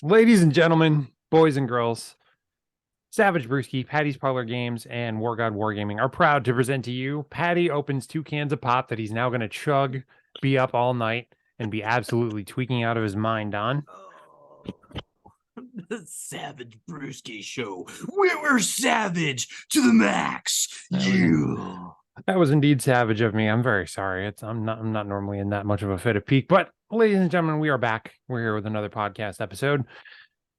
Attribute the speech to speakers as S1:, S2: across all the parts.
S1: Ladies and gentlemen, boys and girls, Savage Brewski, Paddy's Parlor Games, and Wargod Wargaming are proud to present to you. Paddy opens 2 cans of pop that he's now going to chug, be up all night, and be absolutely tweaking out of his mind on.
S2: The Savage Brewski Show. We're savage to the max.
S1: That was indeed savage of me. I'm very sorry. I'm not normally in that much of a fit of pique, but ladies and gentlemen, we are back. We're here with another podcast episode.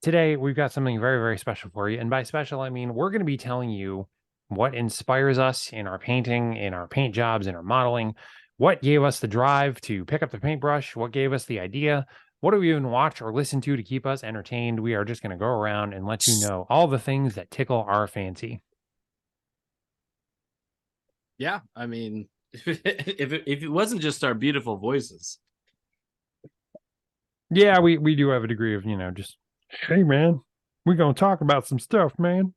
S1: Today, we've got something very, very special for you. And by special, I mean we're going to be telling you what inspires us in our painting, in our paint jobs, in our modeling, what gave us the drive to pick up the paintbrush, what gave us the idea, what do we even watch or listen to keep us entertained. We are just going to go around and let you know all the things that tickle our fancy.
S2: Yeah, I mean, if it wasn't just our beautiful voices.
S1: Yeah, we do have a degree of, just, hey, man, we're going to talk about some stuff, man.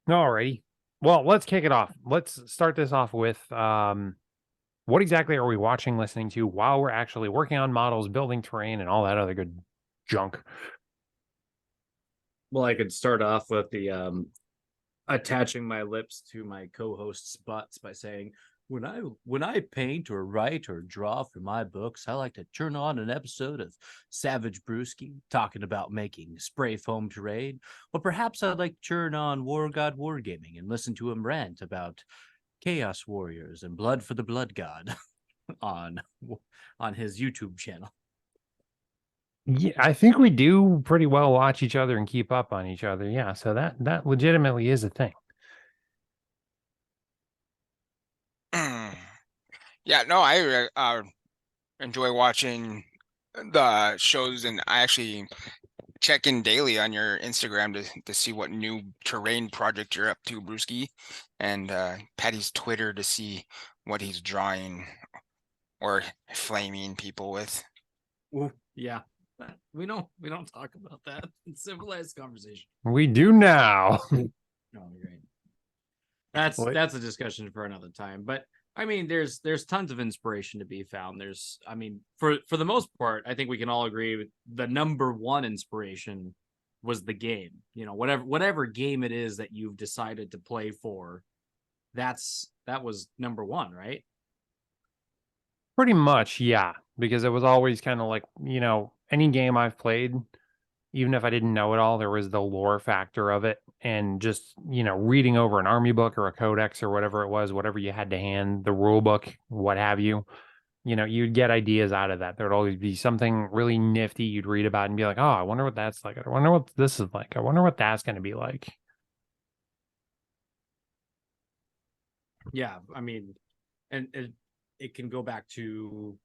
S1: Alrighty. Well, let's kick it off. Let's start this off with what exactly are we watching, listening to while we're actually working on models, building terrain, and all that other good junk?
S2: Well, I could start off with the attaching my lips to my co-host's butts by saying, when I paint or write or draw for my books, I like to turn on an episode of Savage Brewski talking about making spray foam terrain, or perhaps I'd like to turn on Wargod Wargaming and listen to him rant about Chaos Warriors and Blood for the Blood God on his YouTube channel.
S1: Yeah, I think we do pretty well watch each other and keep up on each other. Yeah, so that legitimately is a thing.
S3: Yeah, no, I enjoy watching the shows, and I actually check in daily on your Instagram to see what new terrain project you're up to, Brewski, and Paddy's Twitter to see what he's drawing or flaming people with.
S2: Ooh, yeah. We don't talk about that in civilized conversation.
S1: We do now.
S2: No, great. That's a discussion for another time. But I mean, there's tons of inspiration to be found. I mean, for the most part, I think we can all agree with the number one inspiration was the game. You know, whatever game it is that you've decided to play for, that was number one, right?
S1: Pretty much, yeah. Because it was always kind of like, any game I've played, even if I didn't know it all, there was the lore factor of it. And just, reading over an army book or a codex or whatever it was, whatever you had to hand, the rule book, what have you, you'd get ideas out of that. There'd always be something really nifty you'd read about and be like, oh, I wonder what that's like. I wonder what this is like. I wonder what that's going to be like.
S2: Yeah, I mean, and it can go back to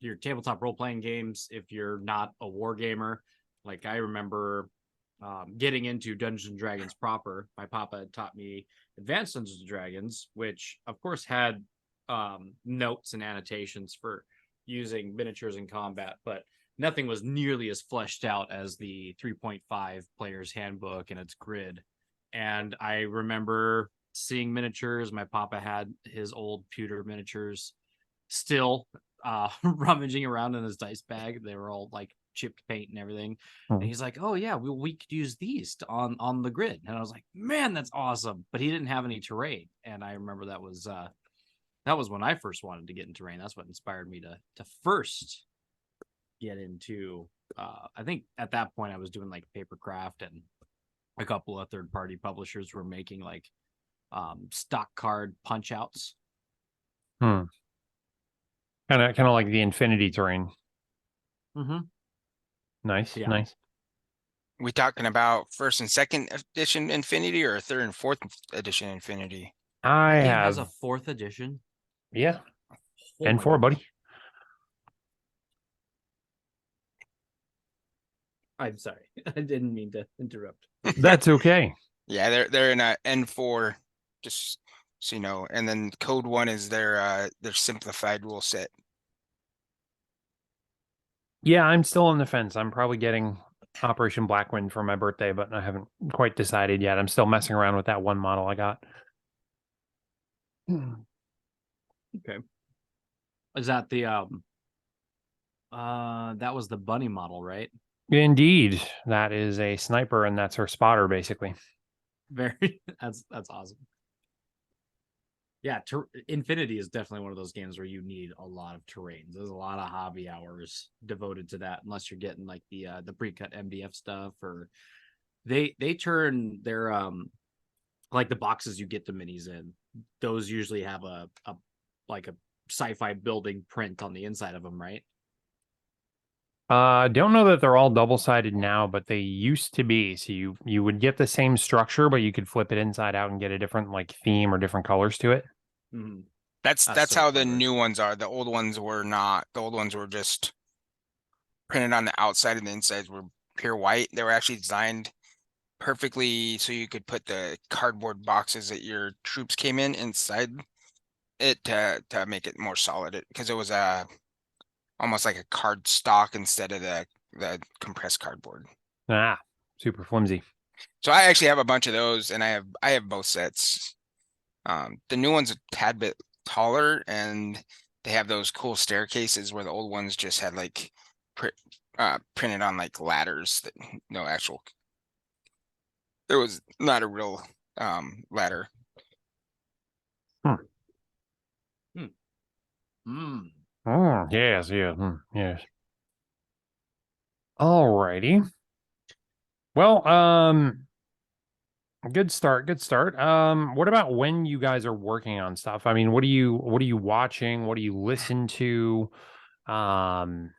S2: your tabletop role-playing games if you're not a war gamer. Like I remember getting into Dungeons and Dragons proper. My papa had taught me Advanced Dungeons and Dragons, which of course had notes and annotations for using miniatures in combat, but nothing was nearly as fleshed out as the 3.5 player's handbook and its grid. And I remember seeing miniatures. My papa had his old pewter miniatures still rummaging around in his dice bag. They were all like chipped paint and everything. And he's like, oh yeah, we could use these on the grid. And I was like, man, that's awesome. But he didn't have any terrain. And I remember that was when I first wanted to get into terrain. That's what inspired me to first get into I think at that point I was doing like papercraft, and a couple of third-party publishers were making like stock card punch outs.
S1: Kind of like the infinity terrain. Nice, yeah. Nice.
S3: We talking about first and second edition Infinity or third and fourth edition Infinity?
S2: It has a fourth edition.
S1: Yeah. N4, buddy.
S2: I'm sorry. I didn't mean to interrupt.
S1: That's okay.
S3: Yeah, they're in a N4, just so you know. And then Code 1 is their simplified rule set.
S1: Yeah, I'm still on the fence. I'm probably getting Operation Blackwind for my birthday, but I haven't quite decided yet. I'm still messing around with that one model I got.
S2: Okay. Is that the That was the bunny model, right?
S1: Indeed, that is a sniper, and that's her spotter, basically.
S2: Very. That's awesome. Yeah, Infinity is definitely one of those games where you need a lot of terrains. There's a lot of hobby hours devoted to that, unless you're getting like the pre-cut MDF stuff, or they turn their like the boxes you get the minis in. Those usually have a like a sci-fi building print on the inside of them, right?
S1: Don't know that they're all double-sided now, but they used to be. So you would get the same structure, but you could flip it inside out and get a different like theme or different colors to it.
S2: Mm-hmm.
S3: That's
S2: So
S3: how the
S2: clever.
S3: new ones are. The old ones were not. The old ones were just printed on the outside, and the insides were pure white. They were actually designed perfectly so you could put the cardboard boxes that your troops came in inside it to make it more solid. Because it was almost like a card stock instead of the compressed cardboard.
S1: Ah, super flimsy.
S3: So I actually have a bunch of those, and I have both sets. The new one's a tad bit taller, and they have those cool staircases where the old ones just had like printed on like ladders that no actual. There was not a real ladder.
S2: Mm.
S1: Yes, yes, yes. Alrighty. Well, good start, good start. What about when you guys are working on stuff? I mean, what are you watching? What do you listen to? Um,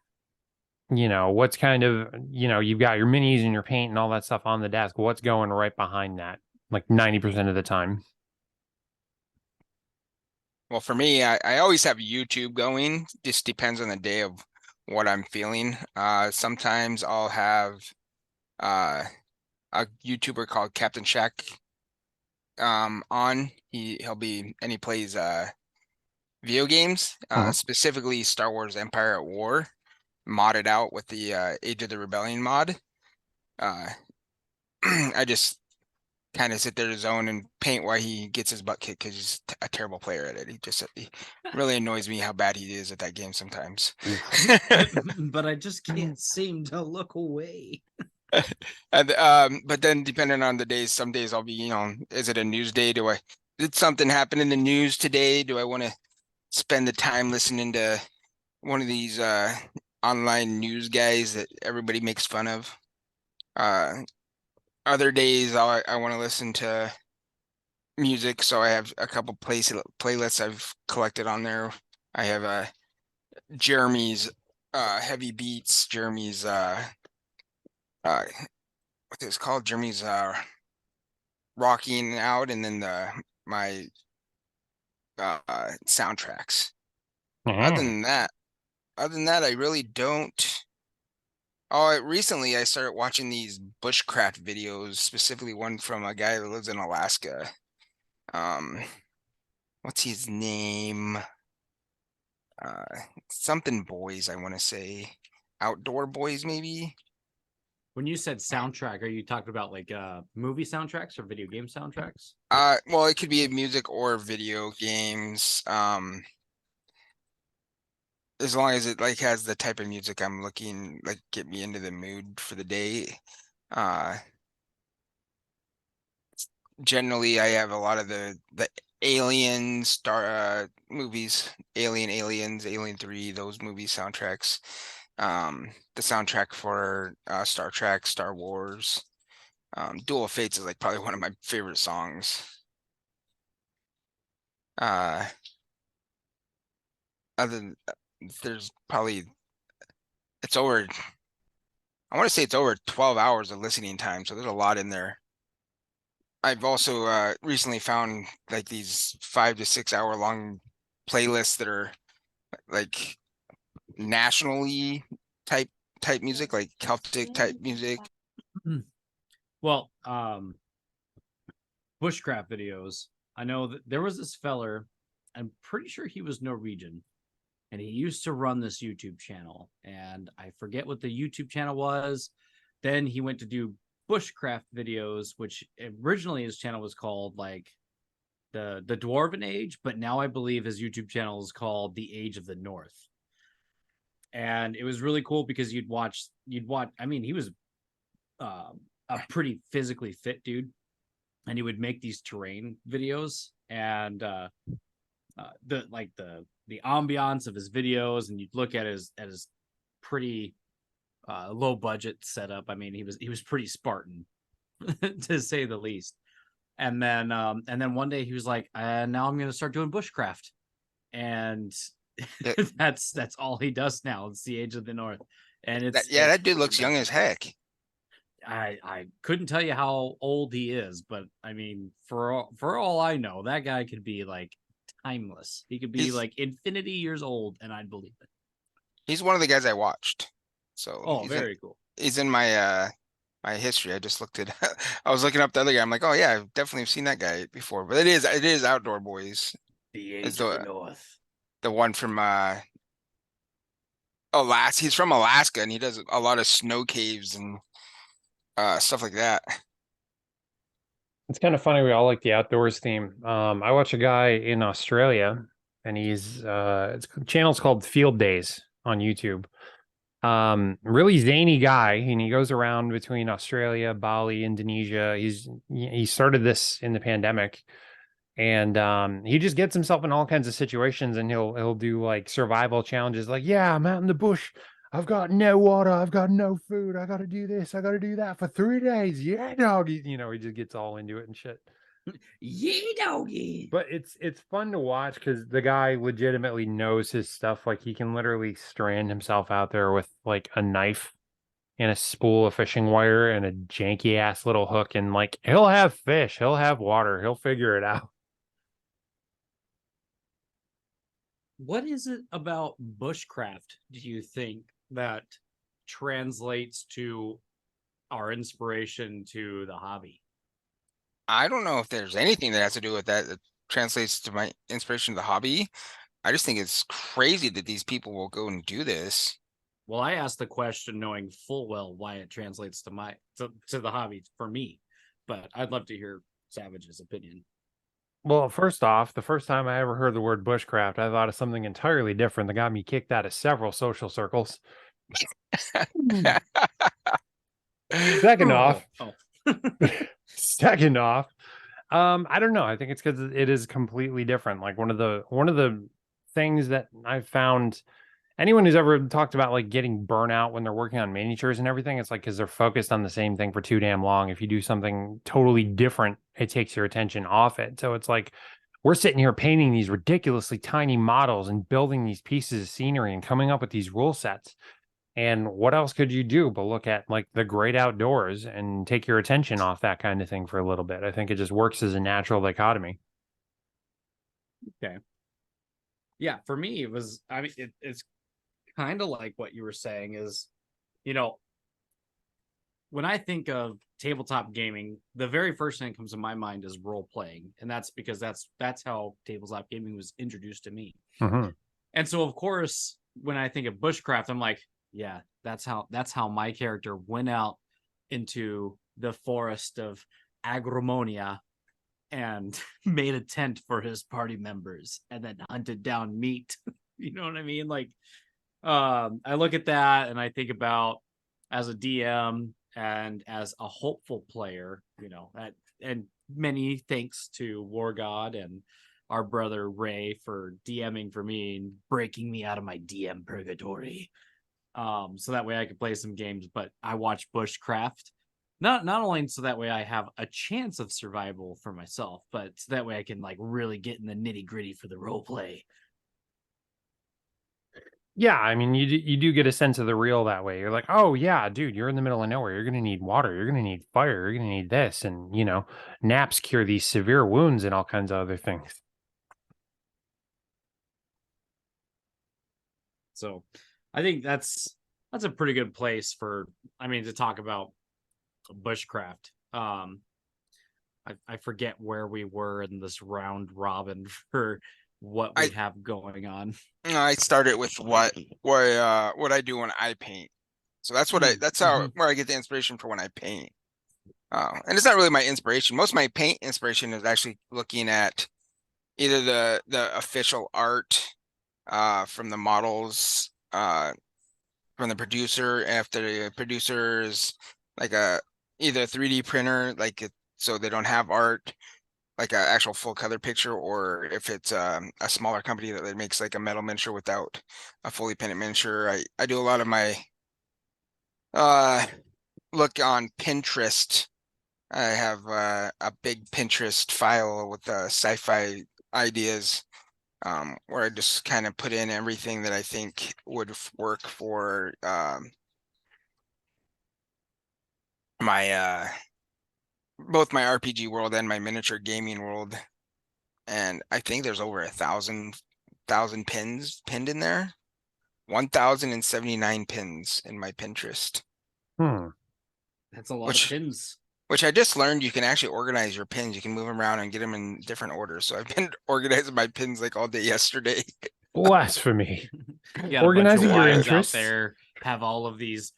S1: what's kind of, you've got your minis and your paint and all that stuff on the desk. What's going right behind that? Like 90% of the time.
S3: Well, for me, I always have YouTube going. Just depends on the day of what I'm feeling. Sometimes I'll have uh a YouTuber called Captain Shack on. He plays video games,
S1: Mhm.
S3: specifically Star Wars Empire at War, modded out with the Age of the Rebellion mod. Uh I just kind of sit there to zone and paint while he gets his butt kicked because he's a terrible player at it. He really annoys me how bad he is at that game sometimes.
S2: But I just can't seem to look away.
S3: And but then depending on the days, some days I'll be, is it a news day? Did something happen in the news today? Do I want to spend the time listening to one of these online news guys that everybody makes fun of? Uh Other days I want to listen to music, so I have a couple playlists I've collected on there. I have Jeremy's heavy beats, Jeremy's what is it called? Jeremy's rocking out, and then my soundtracks. Other
S1: Mhm.
S3: than that, I really don't. Oh, recently I started watching these bushcraft videos, specifically one from a guy that lives in Alaska. Um, what's his name? Uh, Something boys, I want to say. Outdoor boys, maybe.
S2: When you said soundtrack, are you talking about like movie soundtracks or video game soundtracks?
S3: Well, it could be music or video games. As long as it like has the type of music I'm looking, like get me into the mood for the day. Uh, Generally I have a lot of the Alien Star movies, Aliens, Alien 3, those movie soundtracks. The soundtrack for Star Trek, Star Wars. Duel of Fates is like probably one of my favorite songs. Uh, other than, there's probably it's over. I want to say it's over 12 hours of listening time, so there's a lot in there. I've also recently found like these 5 to 6 hour long playlists that are like nationally type music, like Celtic type music.
S2: Well, bushcraft videos. I know that there was this feller, I'm pretty sure he was Norwegian, and he used to run this YouTube channel. And I forget what the YouTube channel was. Then he went to do bushcraft videos, which originally his channel was called like the Dwarven Age, but now I believe his YouTube channel is called The Age of the North. And it was really cool because you'd watch. I mean, he was a pretty physically fit dude, and he would make these terrain videos, and the ambiance of his videos, and you'd look at his pretty low budget setup. I mean, he was pretty Spartan to say the least. And then one day he was like, now I'm gonna start doing bushcraft. And that's all he does now. It's the Age of the North. And
S3: that dude looks young as heck.
S2: I couldn't tell you how old he is, but I mean, for all I know, that guy could be like timeless. He could be like infinity years old, and I'd believe it.
S3: He's one of the guys I watched. So
S2: very cool.
S3: He's in my my history. I just looked at I was looking up the other guy. I'm like, oh yeah, I've definitely seen that guy before. But it is Outdoor Boys.
S2: The Age of the North.
S3: The one from Alaska. He's from Alaska, and he does a lot of snow caves and stuff like that.
S1: It's kind of funny. We all like the outdoors theme. I watch a guy in Australia, and he's channel's called Field Days on YouTube. Really zany guy, and he goes around between Australia, Bali, Indonesia. He started this in the pandemic, and he just gets himself in all kinds of situations, and he'll do like survival challenges, like, yeah, I'm out in the bush, I've got no water, I've got no food, I got to do this, I got to do that for 3 days. Yeah, doggy. He just gets all into it and shit.
S2: Yeah, doggy.
S1: But it's fun to watch because the guy legitimately knows his stuff. Like, he can literally strand himself out there with like a knife and a spool of fishing wire and a janky ass little hook, and like, he'll have fish, he'll have water, he'll figure it out.
S2: What is it about bushcraft, do you think, that translates to our inspiration to the hobby?
S3: I don't know if there's anything that has to do with that translates to my inspiration to the hobby. I just think it's crazy that these people will go and do this.
S2: Well, I asked the question knowing full well why it translates to the hobby for me, but I'd love to hear Savage's opinion.
S1: Well, first off, the first time I ever heard the word bushcraft, I thought of something entirely different that got me kicked out of several social circles. Second off, second off, I don't know. I think it's because it is completely different. Like, one of the things that I've found, anyone who's ever talked about like getting burnout when they're working on miniatures and everything, it's like because they're focused on the same thing for too damn long. If you do something totally different, it takes your attention off it. So it's like, we're sitting here painting these ridiculously tiny models and building these pieces of scenery and coming up with these rule sets. And what else could you do but look at like the great outdoors and take your attention off that kind of thing for a little bit? I think it just works as a natural dichotomy.
S2: Okay. Yeah, for me, it was, I mean, it's kind of like what you were saying is, when I think of tabletop gaming, the very first thing that comes to my mind is role playing. And that's because that's how tabletop gaming was introduced to me.
S1: Mm-hmm.
S2: And so, of course, when I think of bushcraft, I'm like, yeah, that's how my character went out into the forest of Agromonia and made a tent for his party members and then hunted down meat. You know what I mean? Like, I look at that and I think about, as a DM and as a hopeful player, and many thanks to Wargod and our brother Ray for DMing for me and breaking me out of my DM purgatory. So that way I could play some games, but I watch bushcraft. Not only so that way I have a chance of survival for myself, but so that way I can like really get in the nitty gritty for the role play.
S1: Yeah, I mean, you do get a sense of the real that way. You're like, oh yeah, dude, you're in the middle of nowhere. You're gonna need water. You're gonna need fire. You're gonna need this, and naps cure these severe wounds and all kinds of other things.
S2: So, I think that's a pretty good place to talk about bushcraft. I forget where we were in this round robin for what we have going on.
S3: I started with what I do when I paint. So that's where I get the inspiration for when I paint. And it's not really my inspiration. Most of my paint inspiration is actually looking at either the official art from the models from the producer. If the producer is like a either a 3D printer, so they don't have art, like an actual full color picture, or if it's a smaller company that makes like a metal miniature without a fully painted miniature. I do a lot of my look on Pinterest. I have a big Pinterest file with sci-fi ideas, where I just kind of put in everything that I think would work for my both my RPG world and my miniature gaming world. And I think there's over 1,000 pins pinned in there. 1,079 pins in my Pinterest.
S2: That's a lot of pins.
S3: Which I just learned you can actually organize your pins. You can move them around and get them in different orders. So I've been organizing my pins like all day yesterday.
S1: Blasphemy.
S2: You got
S1: Organizing
S2: a bunch of
S1: your
S2: wives
S1: interests
S2: out there, have all of these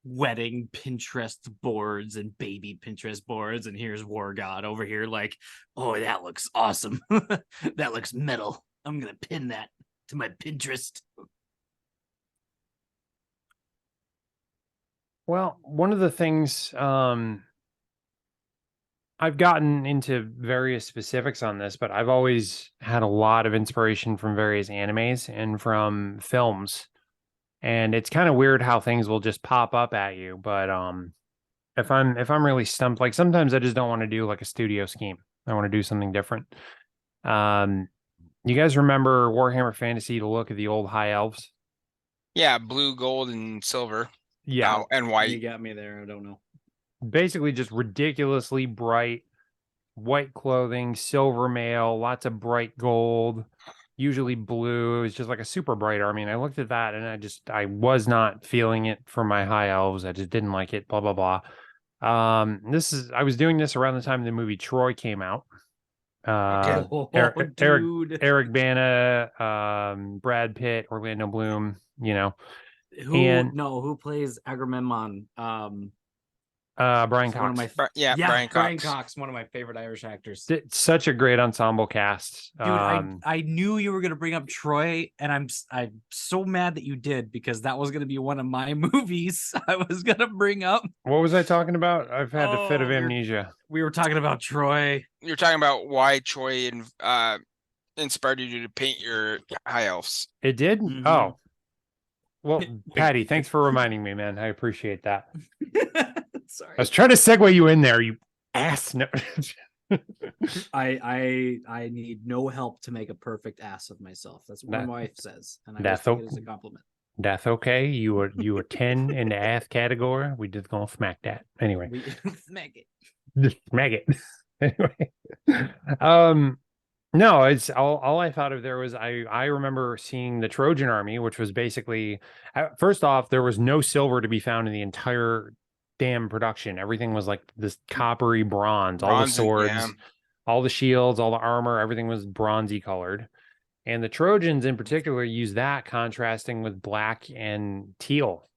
S2: wedding Pinterest boards and baby Pinterest boards, and here's Wargod over here like, oh, that looks awesome. That looks metal. I'm gonna pin that to my Pinterest.
S1: Well, one of the things I've gotten into various specifics on this, but I've always had a lot of inspiration from various animes and from films. And it's kind of weird how things will just pop up at you. But if I'm really stumped, like sometimes I just don't want to do like a studio scheme. I want to do something different. You guys remember Warhammer Fantasy, the look of the old high elves?
S3: Yeah, blue, gold, and silver.
S1: Yeah.
S3: And
S2: You
S3: white.
S2: got me there. I don't know.
S1: Basically just ridiculously bright white clothing, silver mail, lots of bright gold, usually blue. It's just like a super bright army. And I looked at that and I was not feeling it for my high elves. I just didn't like it, blah, blah, blah. I was doing this around the time the movie Troy came out.
S2: Dude.
S1: Eric Bana, Brad Pitt, Orlando Bloom,
S2: Who plays Agamemnon?
S1: Brian
S2: One of
S1: Cox.
S2: my
S3: Brian
S2: Brian
S3: Cox.
S2: Cox, one of my favorite Irish actors.
S1: It's such a great ensemble cast.
S2: Dude, I knew you were gonna bring up Troy, and I'm so mad that you did, because that was gonna be one of my movies I was gonna bring up.
S1: What was I talking about? I've had a fit of amnesia.
S2: We were talking about Troy.
S3: You're talking about why Troy inspired you to paint your high elves.
S1: It did?
S2: Mhm.
S1: Oh. Well, Paddy, thanks for reminding me, man. I appreciate that.
S2: Sorry.
S1: I was trying to segue you in there, you ass. No.
S2: I need no help to make a perfect ass of myself. That's what my wife says, and I take it as a compliment.
S1: That's okay. You were 10 in the ass category. We just gonna smack that anyway.
S2: Smack it.
S1: Just smack it. Anyway, no, it's all I thought of there was I remember seeing the Trojan army, which was basically, first off, there was no silver to be found in the entire damn production. Everything was like this coppery bronze, all the swords, all the shields, all the armor, everything was bronzy colored. And the Trojans in particular used that contrasting with black and teal.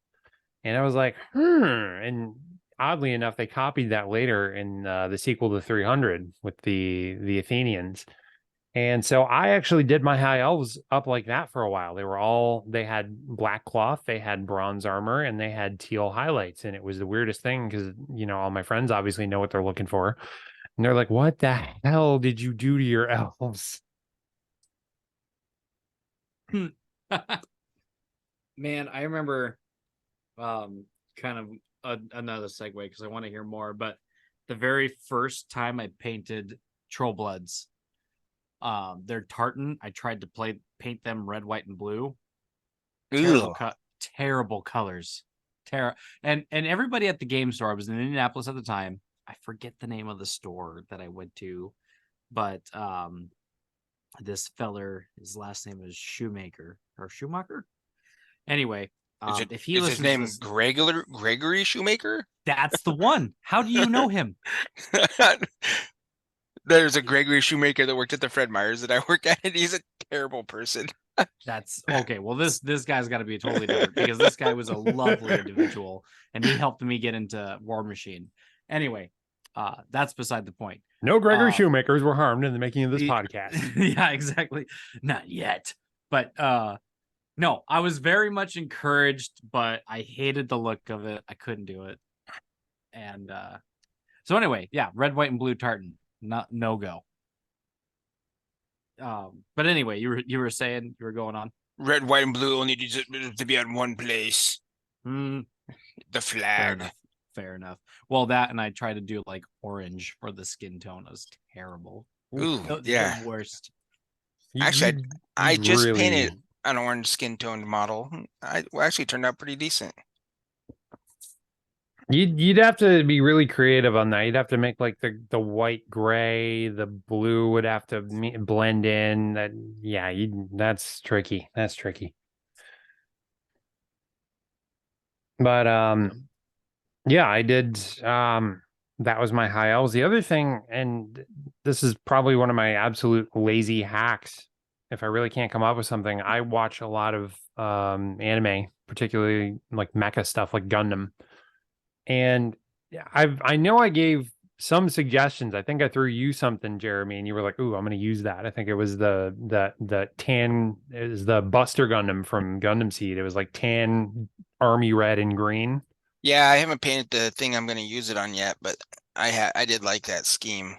S1: And I was like, and oddly enough, they copied that later in the sequel to 300 with the Athenians. And so I actually did my high elves up like that for a while. They had black cloth, they had bronze armor, and they had teal highlights. And it was the weirdest thing because, all my friends obviously know what they're looking for. And they're like, what the hell did you do to your elves?
S2: Man, I remember kind of another segue because I want to hear more, but the very first time I painted Trollbloods, they're tartan. I tried to paint them red, white, and blue. Terrible colors. And everybody at the game store, I was in Indianapolis at the time. I forget the name of the store that I went to, but this feller, his last name is Schumacher. Anyway,
S3: if he is his name Gregory Shoemaker?
S2: That's the one. How do you know him?
S3: There's a Gregory Shoemaker that worked at the Fred Meyers that I work at, and he's a terrible person.
S2: That's okay. Well, this guy's got to be totally different because this guy was a lovely individual, and he helped me get into War Machine. Anyway, that's beside the point.
S1: No Gregory Shoemakers were harmed in the making of this podcast.
S2: Yeah, exactly. Not yet. But No, I was very much encouraged, but I hated the look of it. I couldn't do it. And so anyway, yeah, red, white, and blue tartan, no go. But anyway, you were saying you were going on.
S3: Red, white, and blue only needs to be on one place.
S2: The
S3: flag.
S2: Fair enough. Well, that and I tried to do like orange for the skin tone. It was terrible.
S3: Ooh, yeah.
S2: The worst.
S3: Actually, I just
S1: really
S3: painted an orange skin toned model. I actually turned out pretty decent.
S1: You'd have to be really creative on that. You'd have to make like the white gray, the blue would have to blend in. That yeah, that's tricky. That's tricky. But yeah, I did that was my high L's. The other thing, and this is probably one of my absolute lazy hacks, if I really can't come up with something, I watch a lot of anime, particularly like mecha stuff like Gundam. And I know I gave some suggestions. I think I threw you something, Jeremy, and you were like, "Ooh, I'm going to use that." I think it was the tan is the Buster Gundam from Gundam Seed. It was like tan, army red, and green.
S3: Yeah, I haven't painted the thing I'm going to use it on yet, but I did like that scheme.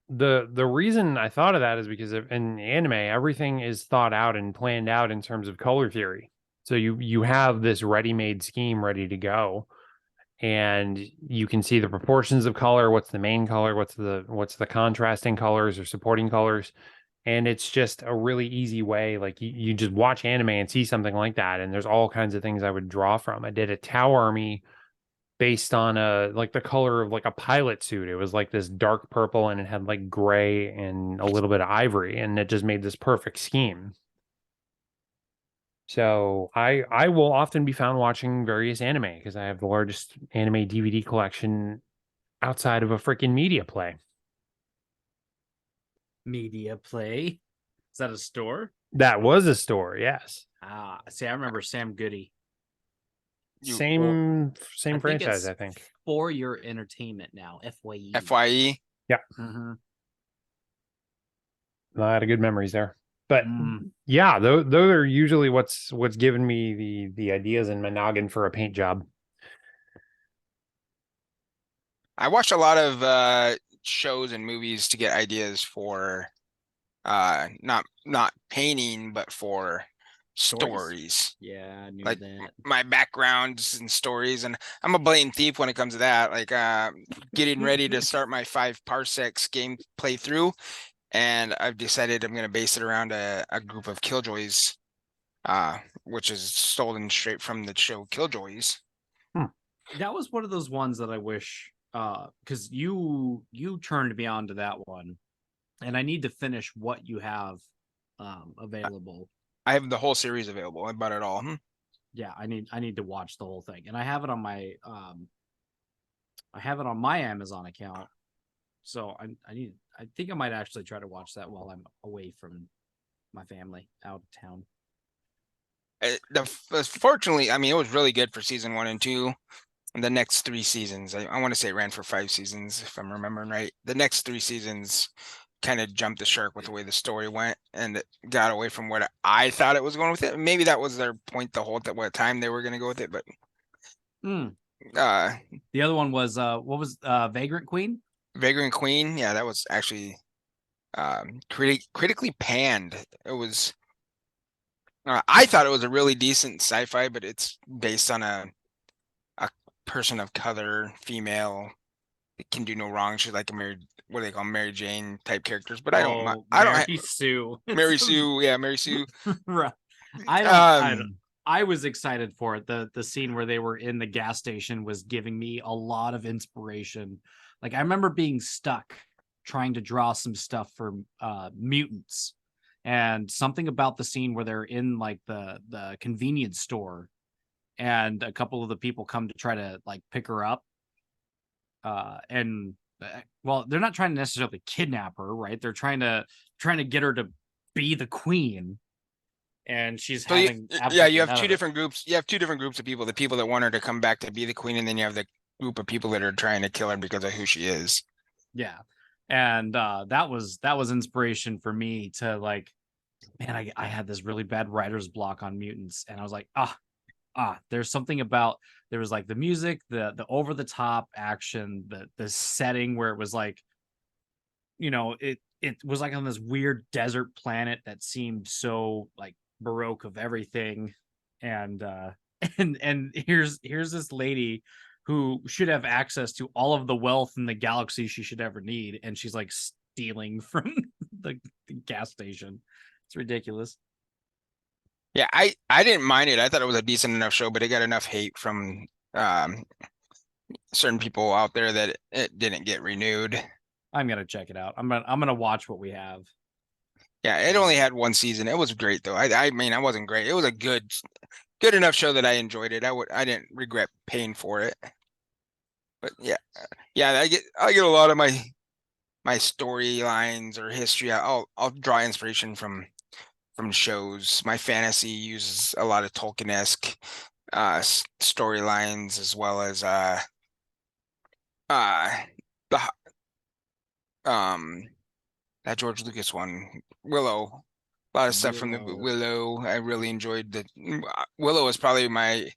S1: The reason I thought of that is because in anime, everything is thought out and planned out in terms of color theory. So you have this ready-made scheme ready to go. And you can see the proportions of color, what's the main color, what's the contrasting colors or supporting colors. And it's just a really easy way. Like you just watch anime and see something like that. And there's all kinds of things I would draw from. I did a Tau army based on like the color of like a pilot suit. It was like this dark purple and it had like gray and a little bit of ivory, and it just made this perfect scheme. So I will often be found watching various anime because I have the largest anime DVD collection outside of a freaking media play.
S2: Media play. Is that a store?
S1: That was a store, yes.
S2: See, I remember Sam Goody.
S1: Same franchise, I think.
S2: For your entertainment now, FYE.
S3: FYE.
S1: Yeah.
S2: Mm-hmm.
S1: A lot of good memories there. But yeah, those are usually what's given me the ideas in my noggin for a paint job.
S3: I watched a lot of shows and movies to get ideas for not painting, but for stories.
S2: Yeah, I knew
S3: like
S2: that.
S3: My backgrounds and stories, and I'm a blatant thief when it comes to that. Like getting ready to start my 5 parsecs game playthrough, and I've decided I'm going to base it around a group of Killjoys, which is stolen straight from the show Killjoys.
S2: That was one of those ones that I wish, because you turned me on to that one, and I need to finish what you have available.
S3: I have the whole series available. I bought it all.
S2: Yeah, I need to watch the whole thing, and I have it on my Amazon account. So I think I might actually try to watch that while I'm away from my family out of town.
S3: Fortunately, I mean, it was really good for season 1 and 2. And the next 3 seasons, I want to say it ran for 5 seasons, if I'm remembering right. The next 3 seasons kind of jumped the shark with the way the story went, and it got away from what I thought it was going with it. Maybe that was their point the whole what time they were going to go with it, but
S2: the other one was what was Vagrant Queen?
S3: Vagrant Queen, yeah, that was actually critically panned. It was I thought it was a really decent sci-fi, but it's based on a person of color, female, it can do no wrong. She's like a what do they call Mary Jane type characters, but I don't
S2: Mary Sue.
S3: Mary Sue, yeah, Mary Sue.
S2: Right. I was excited for it. The scene where they were in the gas station was giving me a lot of inspiration. Like I remember being stuck trying to draw some stuff for mutants, and something about the scene where they're in like the convenience store, and a couple of the people come to try to like pick her up. Well, they're not trying to necessarily kidnap her, right? They're trying to get her to be the queen. And she's having
S3: you have 2 different groups. You have 2 different groups of people. The people that want her to come back to be the queen, and then you have the group of people that are trying to kill her because of who she is.
S2: Yeah. And that was inspiration for me to like man, I had this really bad writer's block on mutants, and I was like, there's something about there was like the music, the over the top action, the setting where it was like, it was like on this weird desert planet that seemed so like baroque of everything. And and here's this lady who should have access to all of the wealth in the galaxy she should ever need, and she's like stealing from the gas station. It's ridiculous.
S3: Yeah, I didn't mind it. I thought it was a decent enough show, but it got enough hate from um certain people out there that it didn't get renewed.
S2: I'm gonna check it out. I'm gonna watch what we have.
S3: Yeah, it only had one season. It was great though. I mean, I wasn't great. It was a good enough show that I enjoyed it. I didn't regret paying for it. But yeah, I get a lot of my storylines or history. I'll draw inspiration from shows. My fantasy uses a lot of Tolkien-esque storylines as well as uh the um that George Lucas one, Willow. A lot of stuff from the Willow. I really enjoyed Willow was probably my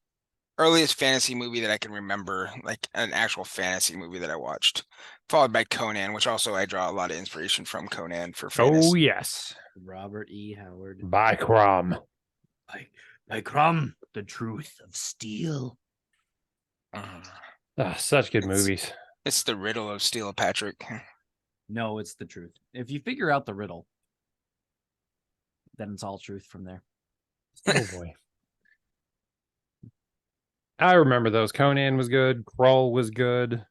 S3: earliest fantasy movie that I can remember, like an actual fantasy movie that I watched, followed by Conan, which also I draw a lot of inspiration from Conan for fantasy.
S1: Oh yes,
S2: Robert E. Howard.
S1: by Crumb.
S2: By Crumb, the truth of steel.
S1: Such good movies.
S3: It's the riddle of Steel Patrick.
S2: No, it's the truth. If you figure out the riddle, then it's all truth from there.
S1: Oh boy. I remember those. Conan was good. Krull was good.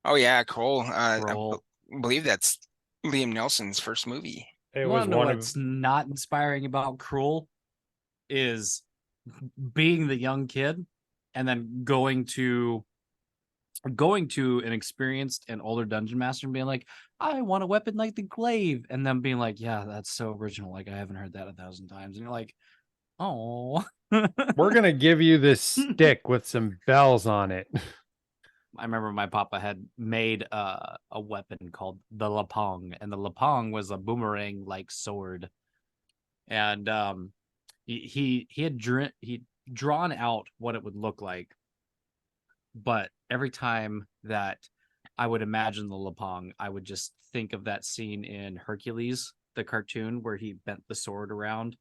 S3: Oh yeah, Kroll.
S2: Kroll.
S3: I believe that's Liam Nelson's first movie.
S1: It
S2: You
S1: was
S2: want to know
S1: one
S2: what's
S1: of
S2: not inspiring about Cruel is being the young kid and then going to an experienced and older dungeon master and being like, I want a weapon like the glaive, and then being like, yeah, that's so original. Like, I haven't heard that 1,000 times. And you're like, oh.
S1: we're gonna give you this stick with some bells on it.
S2: I remember my papa had made a weapon called the lapong, and the lapong was a boomerang like sword. And he had drawn out what it would look like, but every time that I would imagine the lapong, I would just think of that scene in Hercules, the cartoon, where he bent the sword around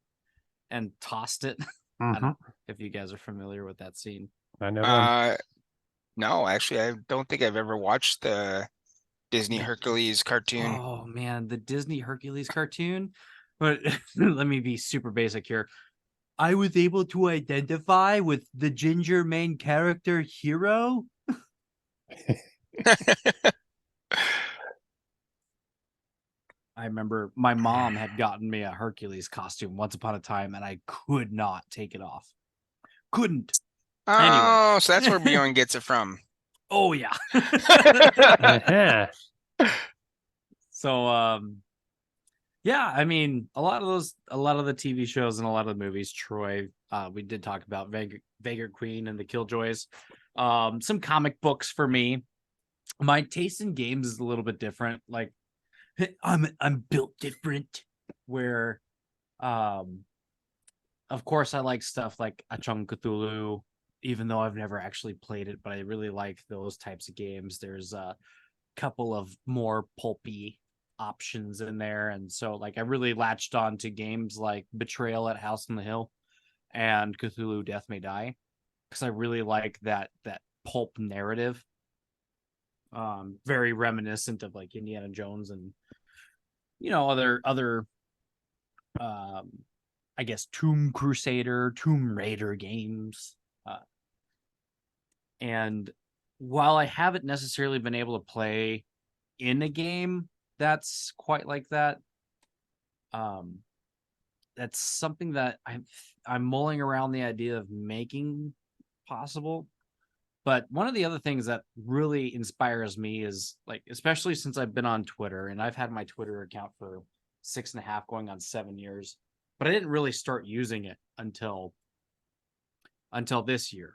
S2: and tossed it. I don't know if you guys are familiar with that scene.
S1: I know.
S3: No, actually, I don't think I've ever watched the Disney Hercules cartoon.
S2: Oh man, the Disney Hercules cartoon. But let me be super basic here. I was able to identify with the ginger main character hero. I remember my mom had gotten me a Hercules costume once upon a time, and I could not take it off. Couldn't.
S3: Oh,
S2: Anyway.
S3: so that's where Bjorn gets it from.
S2: Oh yeah.
S1: Uh-huh.
S2: So yeah, I mean, a lot of the TV shows and a lot of the movies, Troy, we did talk about Vagrant Queen and the Killjoys. Some comic books for me. My taste in games is a little bit different. Like I'm built different, where of course I like stuff like Achong Cthulhu, even though I've never actually played it, but I really like those types of games. There's a couple of more pulpy options in there, and so like I really latched on to games like Betrayal at House on the Hill and Cthulhu Death May Die, because I really like that pulp narrative. Very reminiscent of like Indiana Jones and other I guess Tomb Raider games. And while I haven't necessarily been able to play in a game that's quite like that, that's something that I'm mulling around the idea of making possible. But one of the other things that really inspires me is, like, especially since I've been on Twitter, and I've had my Twitter account for 6.5 going on 7 years, but I didn't really start using it until this year.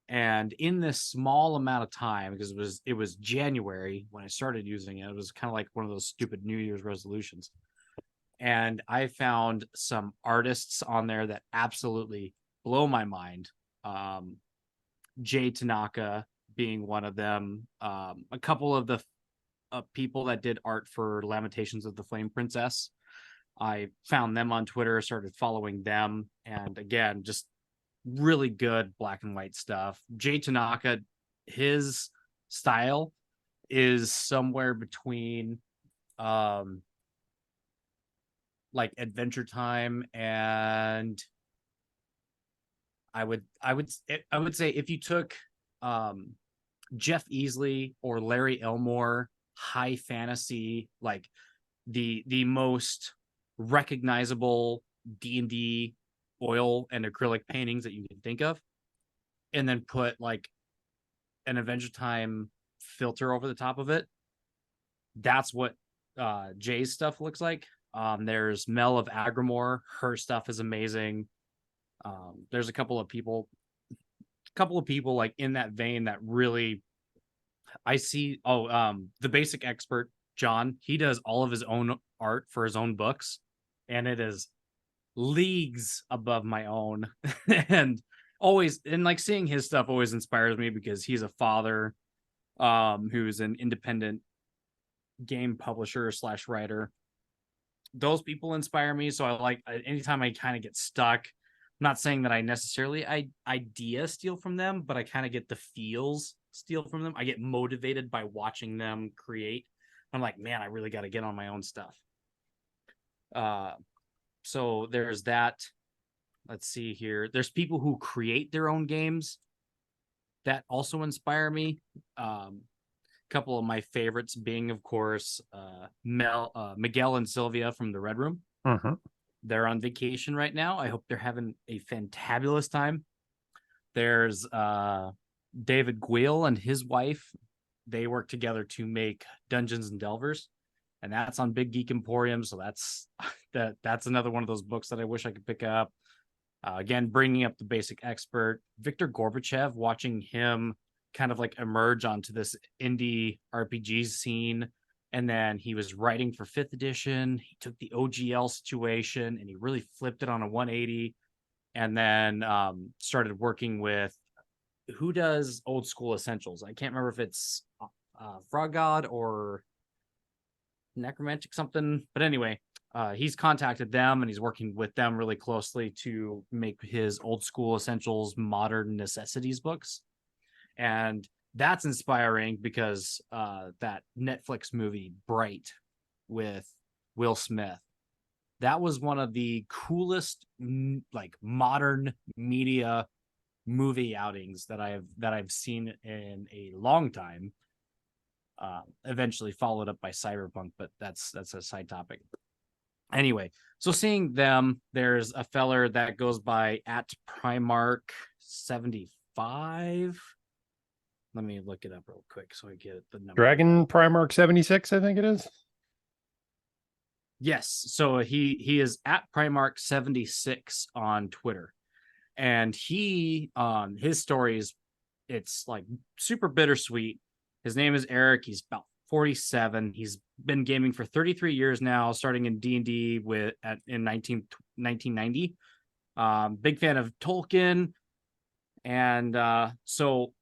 S2: And in this small amount of time, because it was January when I started using it, it was kind of like one of those stupid New Year's resolutions. And I found some artists on there that absolutely blow my mind. Jay Tanaka being one of them. A couple of the people that did art for Lamentations of the Flame Princess. I found them on Twitter, started following them, and again, just really good black and white stuff. Jay Tanaka, his style is somewhere between like Adventure Time and I would say if you took Jeff Easley or Larry Elmore high fantasy, like the most recognizable D&D oil and acrylic paintings that you can think of, and then put like an Adventure Time filter over the top of it, that's what Jay's stuff looks like. There's Mel of Agrimore. Her stuff is amazing. There's a couple of people like in that vein that really I see. The Basic Expert, John, he does all of his own art for his own books, and it is leagues above my own. and like seeing his stuff always inspires me because he's a father who's an independent game publisher / writer. Those people inspire me. So I like anytime I kind of get stuck. I'm not saying that I necessarily idea steal from them, but I kind of get the feels steal from them. I get motivated by watching them create. I'm like, man, I really got to get on my own stuff. So there's that. Let's see here. There's people who create their own games that also inspire me. Couple of my favorites being, of course, Miguel and Sylvia from the Red Room. They're on vacation right now. I hope they're having a fantabulous time. There's David Guile and his wife. They work together to make Dungeons and Delvers, and that's on Big Geek Emporium. So that's another one of those books that I wish I could pick up. Again, bringing up the Basic Expert, Viktor Gorbachev, watching him kind of like emerge onto this indie RPG scene. And then he was writing for 5th edition. He took the OGL situation and he really flipped it on a 180. And then started working with who does Old School Essentials. I can't remember if it's Frog God or Necromantic something. But anyway, he's contacted them and he's working with them really closely to make his Old School Essentials Modern Necessities books. And that's inspiring because that Netflix movie Bright with Will Smith, that was one of the coolest like modern media movie outings that I've seen in a long time. Eventually followed up by Cyberpunk, but that's a side topic. Anyway, so seeing them, there's a feller that goes by at Primark 75. Let me look it up real quick so I get the number.
S1: Dragon Primark 76, I think it is.
S2: Yes. So he is at Primark 76 on Twitter. And he his stories, it's like super bittersweet. His name is Eric. He's about 47. He's been gaming for 33 years now, starting in D&D in 1990. Big fan of Tolkien. And so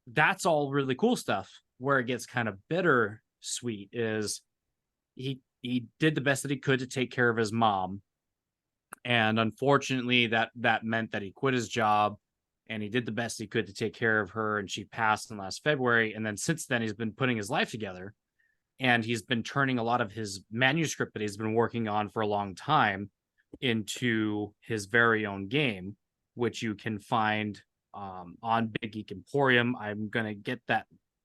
S2: that's all really cool stuff. Where it gets kind of bittersweet is he did the best that he could to take care of his mom, and unfortunately that meant that he quit his job, and he did the best he could to take care of her, and she passed in last February. And then since then he's been putting his life together, and he's been turning a lot of his manuscript that he's been working on for a long time into his very own game, which you can find on Big Geek Emporium. I'm gonna get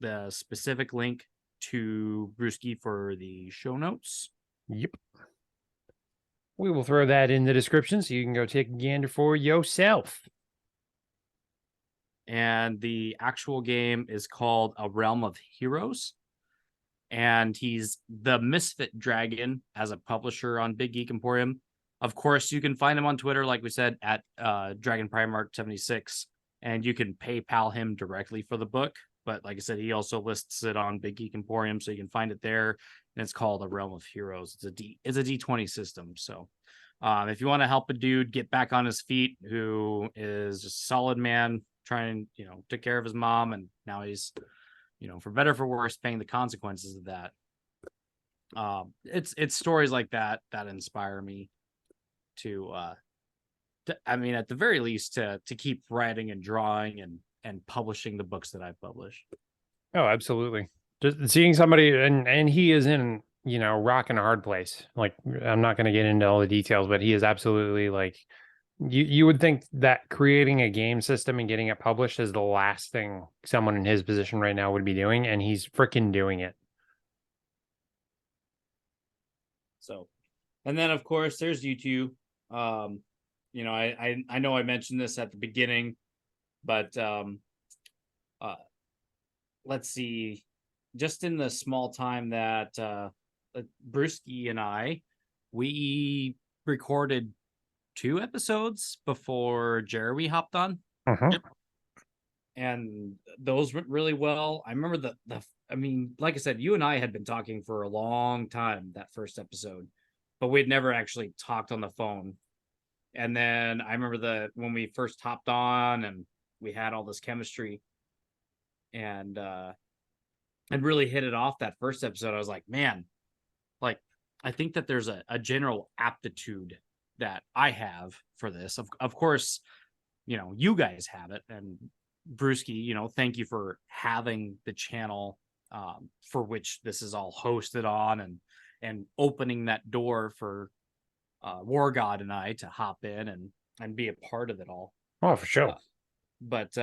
S2: the specific link to Brewski for the show notes.
S1: Yep. We will throw that in the description so you can go take a gander for yourself.
S2: And the actual game is called A Realm of Heroes. And he's the Misfit Dragon as a publisher on Big Geek Emporium. Of course, you can find him on Twitter, like we said, at Dragon Primark 76. And you can PayPal him directly for the book. But like I said, he also lists it on Big Geek Emporium, so you can find it there. and it's called A Realm of Heroes. It's a D20 system. So if you want to help a dude get back on his feet who is just a solid man, trying, took care of his mom, and now he's, for better or for worse, paying the consequences of that. It's stories like that inspire me to at the very least to keep writing and drawing and publishing the books that I publish.
S1: Oh, absolutely. Just seeing somebody, and he is in, rock and a hard place. Like, I'm not going to get into all the details, but he is absolutely like, you would think that creating a game system and getting it published is the last thing someone in his position right now would be doing, and he's freaking doing it.
S2: So, and then of course there's YouTube. I know I mentioned this at the beginning, but let's see, just in the small time that Brewski and we recorded 2 episodes before Jeremy hopped on.
S1: Yep.
S2: And those went really well. I remember like I said, you and I had been talking for a long time that first episode, but we'd never actually talked on the phone. And then I remember when we first hopped on and we had all this chemistry and really hit it off that first episode. I was like, man, like, I think that there's a general aptitude that I have for this. Of course, you guys have it. And Brewski, thank you for having the channel for which this is all hosted on and opening that door for Wargod and I to hop in and be a part of it all.
S1: Oh, for sure.
S2: But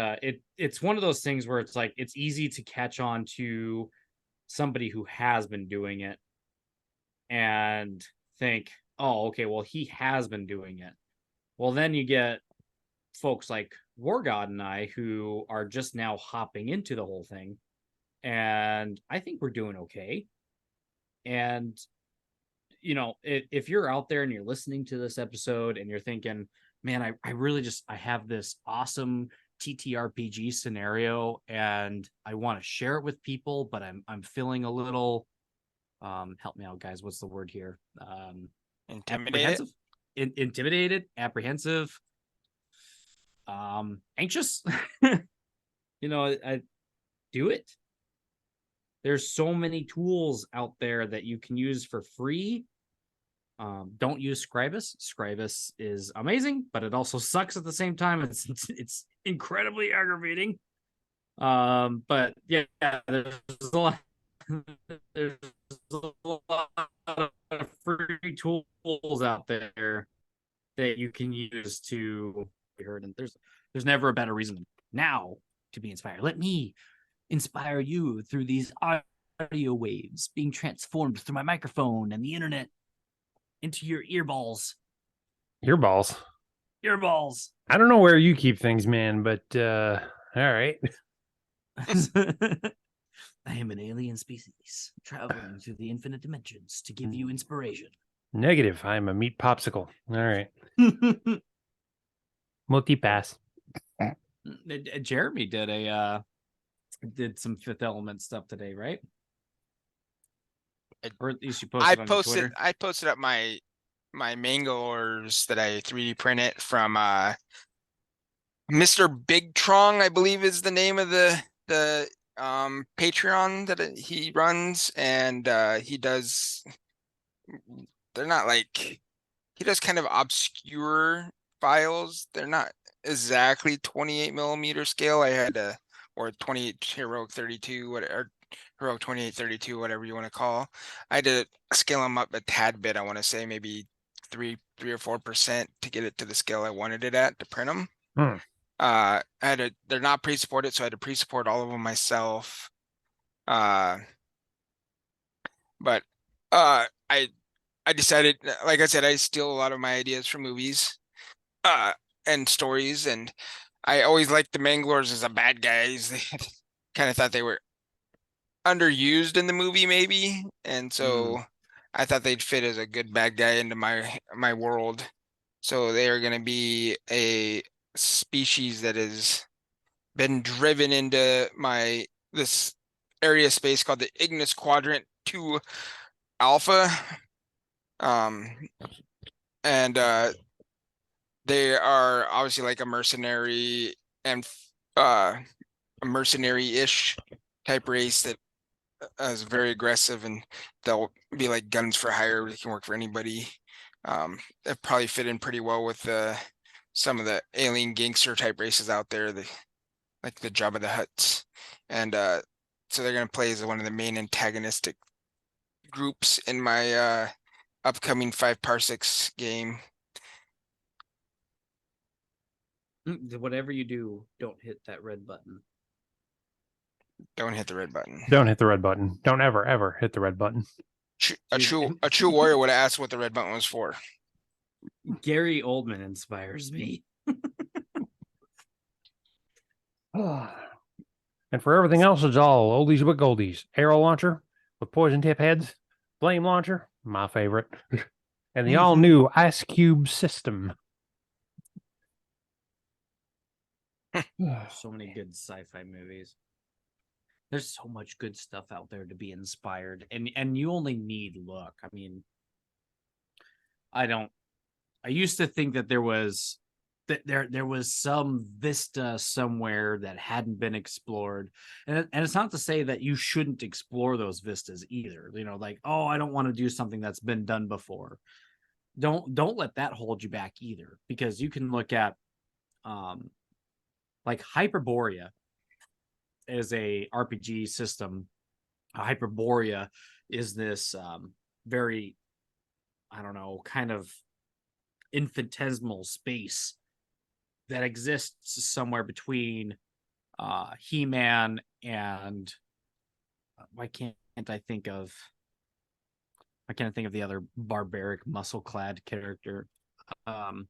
S2: it's one of those things where it's like, it's easy to catch on to somebody who has been doing it and think, oh, okay, well, he has been doing it. Well, then you get folks like Wargod and I who are just now hopping into the whole thing. And I think we're doing okay. And, if you're out there and you're listening to this episode and you're thinking, man, I really I have this awesome TTRPG scenario and I want to share it with people, but I'm feeling a little, help me out, guys. What's the word here?
S3: Intimidated.
S2: Intimidated, apprehensive, anxious. I do it. There's so many tools out there that you can use for free. Don't use Scribus. Scribus is amazing, but it also sucks at the same time. It's incredibly aggravating. But yeah, there's a lot of free tools out there that you can use to be heard. And there's never a better reason now to be inspired. Let me inspire you through these audio waves being transformed through my microphone and the internet into your earballs.
S1: Earballs.
S2: I
S1: don't know where you keep things, man, but all right.
S2: I am an alien species traveling through the infinite dimensions to give you inspiration.
S1: Negative. I'm a meat popsicle. All right. Multi-pass.
S2: Jeremy did some Fifth Element stuff today, right? Or at least you posted on Twitter.
S3: I posted up my Mangalores that I 3D printed from Mr. Big Trong, I believe is the name of the Patreon that he runs, and he does kind of obscure files. They're not exactly 28 millimeter scale. I had or 28 heroic 32, whatever, heroic 2832, whatever you want to call. I had to scale them up a tad bit. I want to say maybe 3 or 4% to get it to the scale I wanted it at to print them. They're not pre-supported, so I had to pre-support all of them myself. But I decided, like I said, I steal a lot of my ideas from movies and stories, and I always liked the Mangalores as a bad guys. They kind of thought they were underused in the movie, maybe, and so I thought they'd fit as a good bad guy into my world. So they are going to be a species that has been driven into this area space called the Ignis Quadrant to Alpha. Um, and they are obviously like a mercenary and a mercenary-ish type race that is very aggressive, and they'll be like guns for hire. They can work for anybody. That probably fit in pretty well with some of the alien gangster type races out there, like the Jabba the Hutts. And so they're gonna play as one of the main antagonistic groups in my upcoming 5 parsecs game.
S2: Whatever you do, don't hit that red button.
S3: Don't hit the red button.
S1: Don't hit the red button. Don't ever hit the red button.
S3: A true warrior would have asked what the red button was for.
S2: Gary Oldman inspires me.
S1: And for everything else, it's all oldies but goldies. Arrow launcher with poison tip heads. Flame launcher, my favorite. And the all new Ice Cube system.
S2: So many good sci-fi movies. There's so much good stuff out there to be inspired, and you only need look. I mean, I used to think that there was some vista somewhere that hadn't been explored, and it's not to say that you shouldn't explore those vistas either. You know, like, oh, I don't want to do something that's been done before. Don't let that hold you back either, because you can look at like Hyperborea is a RPG system. Hyperborea is this very, I don't know, kind of infinitesimal space that exists somewhere between He-Man and why can't I think of the other barbaric muscle-clad character?
S3: From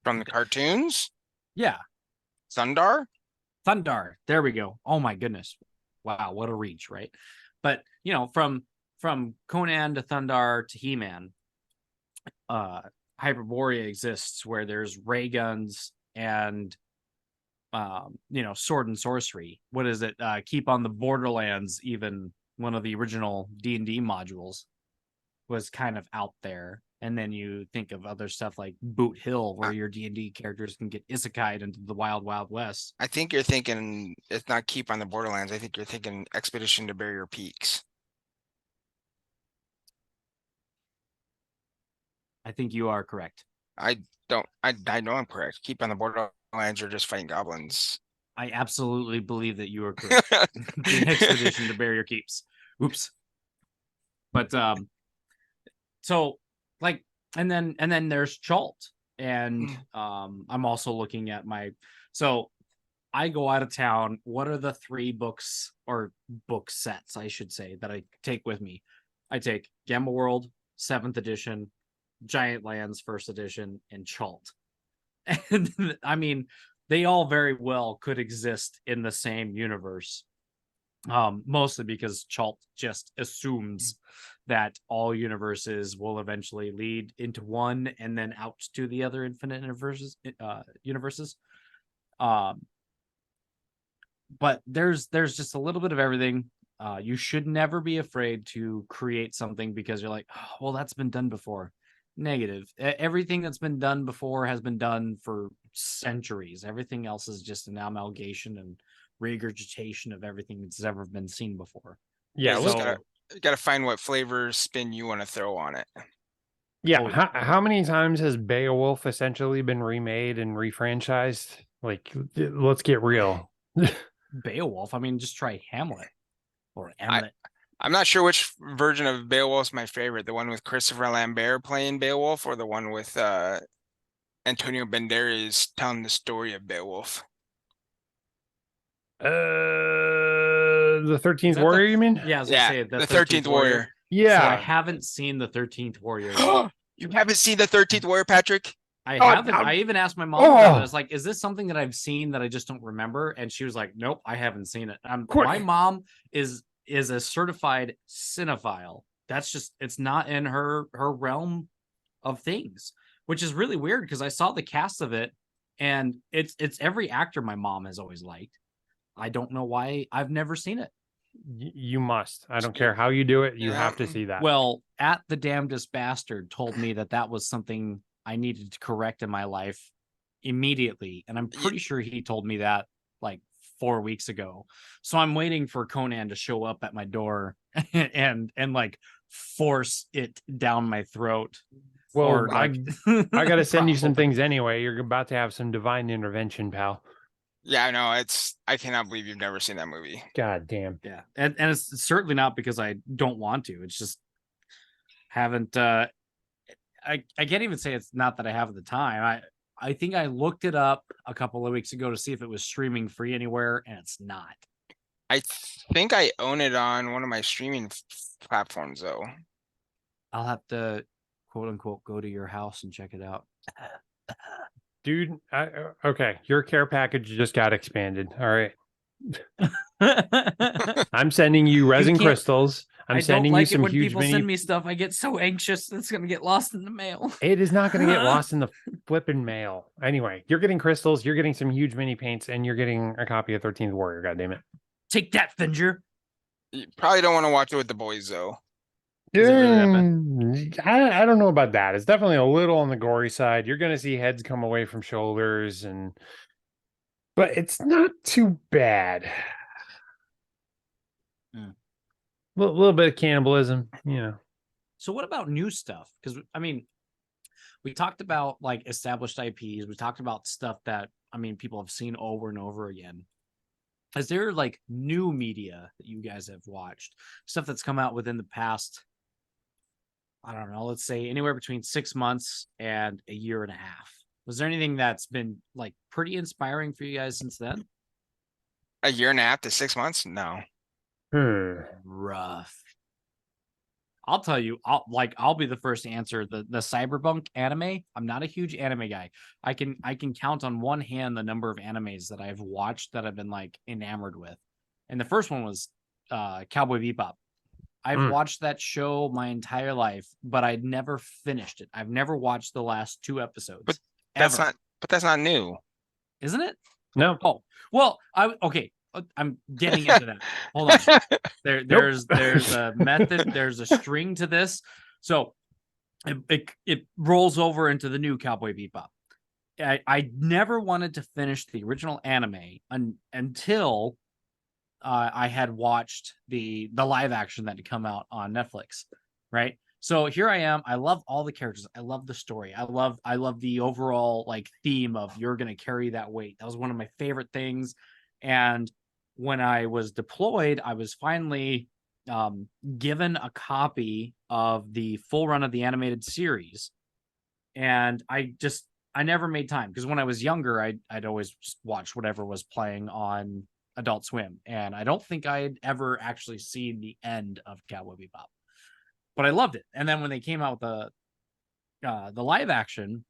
S3: the cartoons?
S2: Yeah.
S3: Thundar?
S2: Thundar. There we go. Oh my goodness. Wow, what a reach, right? But you know, from Conan to Thundar to He-Man, Hyperborea exists where there's ray guns and sword and sorcery. What is it? Keep on the Borderlands, even one of the original D&D modules was kind of out there. And then you think of other stuff like Boot Hill, where your D&D characters can get isekai'd into the wild, wild west.
S3: I think you're thinking it's not Keep on the Borderlands. I think you're thinking Expedition to Barrier Peaks.
S2: I think you are correct.
S3: I know I'm correct. Keep on the Borderlands, you're just fighting goblins.
S2: I absolutely believe that you are correct. The Expedition to Barrier Keeps. Oops. But so like, and then there's Chult, and I'm also looking at so I go out of town. What are the 3 books or book sets, I should say, that I take with me? I take Gamma World 7th edition, Giant Lands 1st edition, and Chult. And I mean, they all very well could exist in the same universe. Mostly because Chult just assumes that all universes will eventually lead into one and then out to the other infinite universes. But there's just a little bit of everything. You should never be afraid to create something because you're like, oh, well, that's been done before. Negative. Everything that's been done before has been done for centuries. Everything else is just an amalgamation and regurgitation of everything that's ever been seen before.
S1: Yeah,
S3: you gotta find what flavor spin you want to throw on it.
S1: Yeah, how many times has Beowulf essentially been remade and refranchised? Like, let's get real.
S2: Beowulf, I mean, just try Hamlet or Hamlet.
S3: I'm not sure which version of Beowulf's my favorite. The one with Christopher Lambert playing Beowulf, or the one with Antonio Banderas telling the story of Beowulf.
S1: The 13th Warrior, you mean?
S2: Yeah, I was gonna say
S3: the 13th Warrior.
S1: Yeah.
S2: So I haven't seen the 13th Warrior.
S3: You haven't seen the 13th Warrior, Patrick?
S2: I haven't. I even asked my mom about it. I was like, is this something that I've seen that I just don't remember? And she was like, nope, I haven't seen it. My mom is a certified cinephile. That's just, it's not in her realm of things, which is really weird because I saw the cast of it and it's every actor my mom has always liked. I don't know why I've never seen it.
S1: You must. I don't care how you do it. You have to see that.
S2: Well, At the Damnedest Bastard told me that was something I needed to correct in my life immediately. And I'm pretty sure he told me that like 4 weeks ago. So I'm waiting for Conan to show up at my door and like force it down my throat.
S1: Well,
S2: or like,
S1: I got to send you some
S2: probably.
S1: things anyway. You're about to have some divine intervention, pal.
S3: Yeah, I know. I cannot believe you've never seen that movie.
S1: God damn.
S2: Yeah. And it's certainly not because I don't want to. It's just haven't I can't even say it's not that I have the time. I think I looked it up a couple of weeks ago to see if it was streaming free anywhere, and it's not.
S3: I think I own it on one of my streaming platforms though.
S2: I'll have to quote unquote go to your house and check it out.
S1: Dude, okay, your care package just got expanded. All right. I'm sending you resin crystals. I'm sending you some
S2: when
S1: huge
S2: people
S1: mini.
S2: send me stuff. I get so anxious it's gonna get lost in the mail.
S1: It is not going to get lost in the flipping mail. Anyway, you're getting crystals, you're getting some huge mini paints, and you're getting a copy of 13th Warrior. God damn it!
S2: Take that, Finger.
S3: You probably don't want to watch it with the boys though.
S2: Is it really that bad?
S1: I don't know about that. It's definitely a little on the gory side. You're going to see heads come away from shoulders, but it's not too bad.
S2: Hmm.
S1: Little bit of cannibalism, you know.
S2: So what about new stuff? Because I mean, we talked about like established IPs. We talked about stuff that people have seen over and over again. Is there like new media that you guys have watched? Stuff that's come out within the past, I don't know, let's say anywhere between 6 months and a year and a half. Was there anything that's been like pretty inspiring for you guys since then?
S3: A year and a half to 6 months? No.
S2: Rough. I'll tell you, I'll be the first to answer the Cyberpunk anime. I'm not a huge anime guy. I can count on one hand the number of animes that I've watched that I've been like enamored with. And the first one was Cowboy Bebop. I've watched that show my entire life, but I'd never finished it. I've never watched the last 2 episodes.
S3: But that's not new.
S2: Isn't it?
S1: No.
S2: Oh, well, okay. I'm getting into that. Hold on. There's a method, there's a string to this. So it rolls over into the new Cowboy Bebop. I never wanted to finish the original anime until I had watched the live action that had come out on Netflix, right? So here I am. I love all the characters. I love the story. I love the overall like theme of you're gonna carry that weight. That was one of my favorite things. And when I was deployed, I was finally given a copy of the full run of the animated series, and I never made time because when I was younger, I'd always just watch whatever was playing on Adult Swim, and I don't think I'd ever actually seen the end of Cowboy Bebop, but I loved it. And then when they came out with the live action,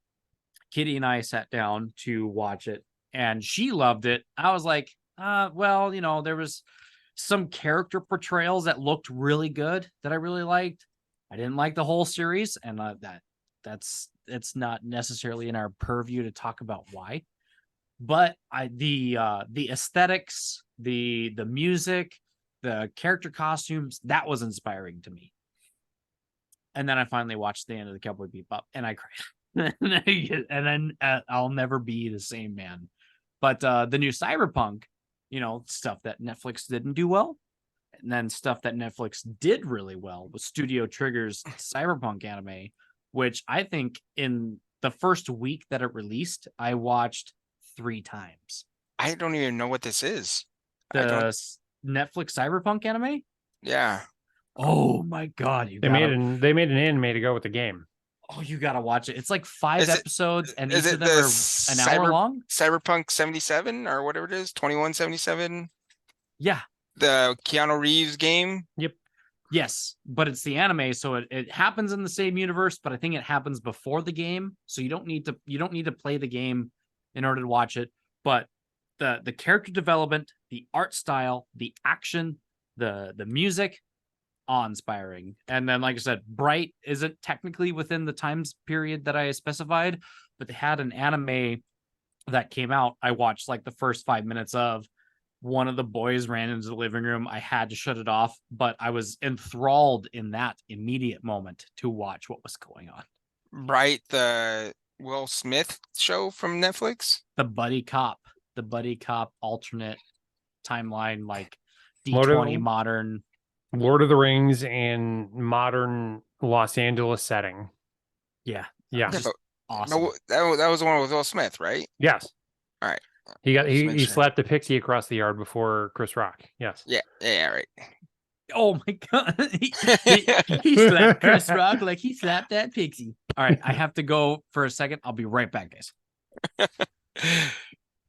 S2: Kitty and I sat down to watch it, and she loved it. I was like, well, there was some character portrayals that looked really good that I really liked. I didn't like the whole series, and it's not necessarily in our purview to talk about why. But the aesthetics, the music, the character costumes, that was inspiring to me. And then I finally watched the end of the Cowboy Bebop, and I cried. And then I'll never be the same man. But the new Cyberpunk, stuff that Netflix didn't do well, and then stuff that Netflix did really well was Studio Trigger's Cyberpunk anime, which I think in the first week that it released, I watched 3 times.
S3: I don't even know what this is.
S2: The Netflix Cyberpunk anime?
S3: Yeah.
S2: Oh my god,
S1: they made an anime to go with the game.
S2: Oh, you gotta watch it. It's like 5 episodes, and each of them are an hour long.
S3: Cyberpunk 77 or whatever it is, 2177.
S2: Yeah,
S3: the Keanu Reeves game.
S1: Yep.
S2: Yes, but it's the anime, so it happens in the same universe, but I think it happens before the game, so you don't need to play the game in order to watch it. But the character development, the art style, the action, the music, awe-inspiring. And then, like I said, Bright isn't technically within the times period that I specified, but they had an anime that came out. I watched like the first 5 minutes of, one of the boys ran into the living room. I had to shut it off, but I was enthralled in that immediate moment to watch what was going on.
S3: Right, the Will Smith show from Netflix.
S2: The buddy cop alternate timeline, like
S1: Lord of
S2: D20
S1: the-
S2: modern.
S1: Lord of the Rings and modern Los Angeles setting.
S2: Yeah.
S1: Yeah.
S3: Yeah,
S2: Just
S3: but
S2: awesome.
S3: that was the one with Will Smith, right?
S1: Yes.
S3: All right.
S1: He got
S3: Just make
S1: he
S3: sure.
S1: slapped a pixie across the yard before Chris Rock. Yes.
S3: Yeah, right.
S2: Oh my god. He slapped Chris Rock like he slapped that pixie. All right, I have to go for a second. I'll be right back, guys.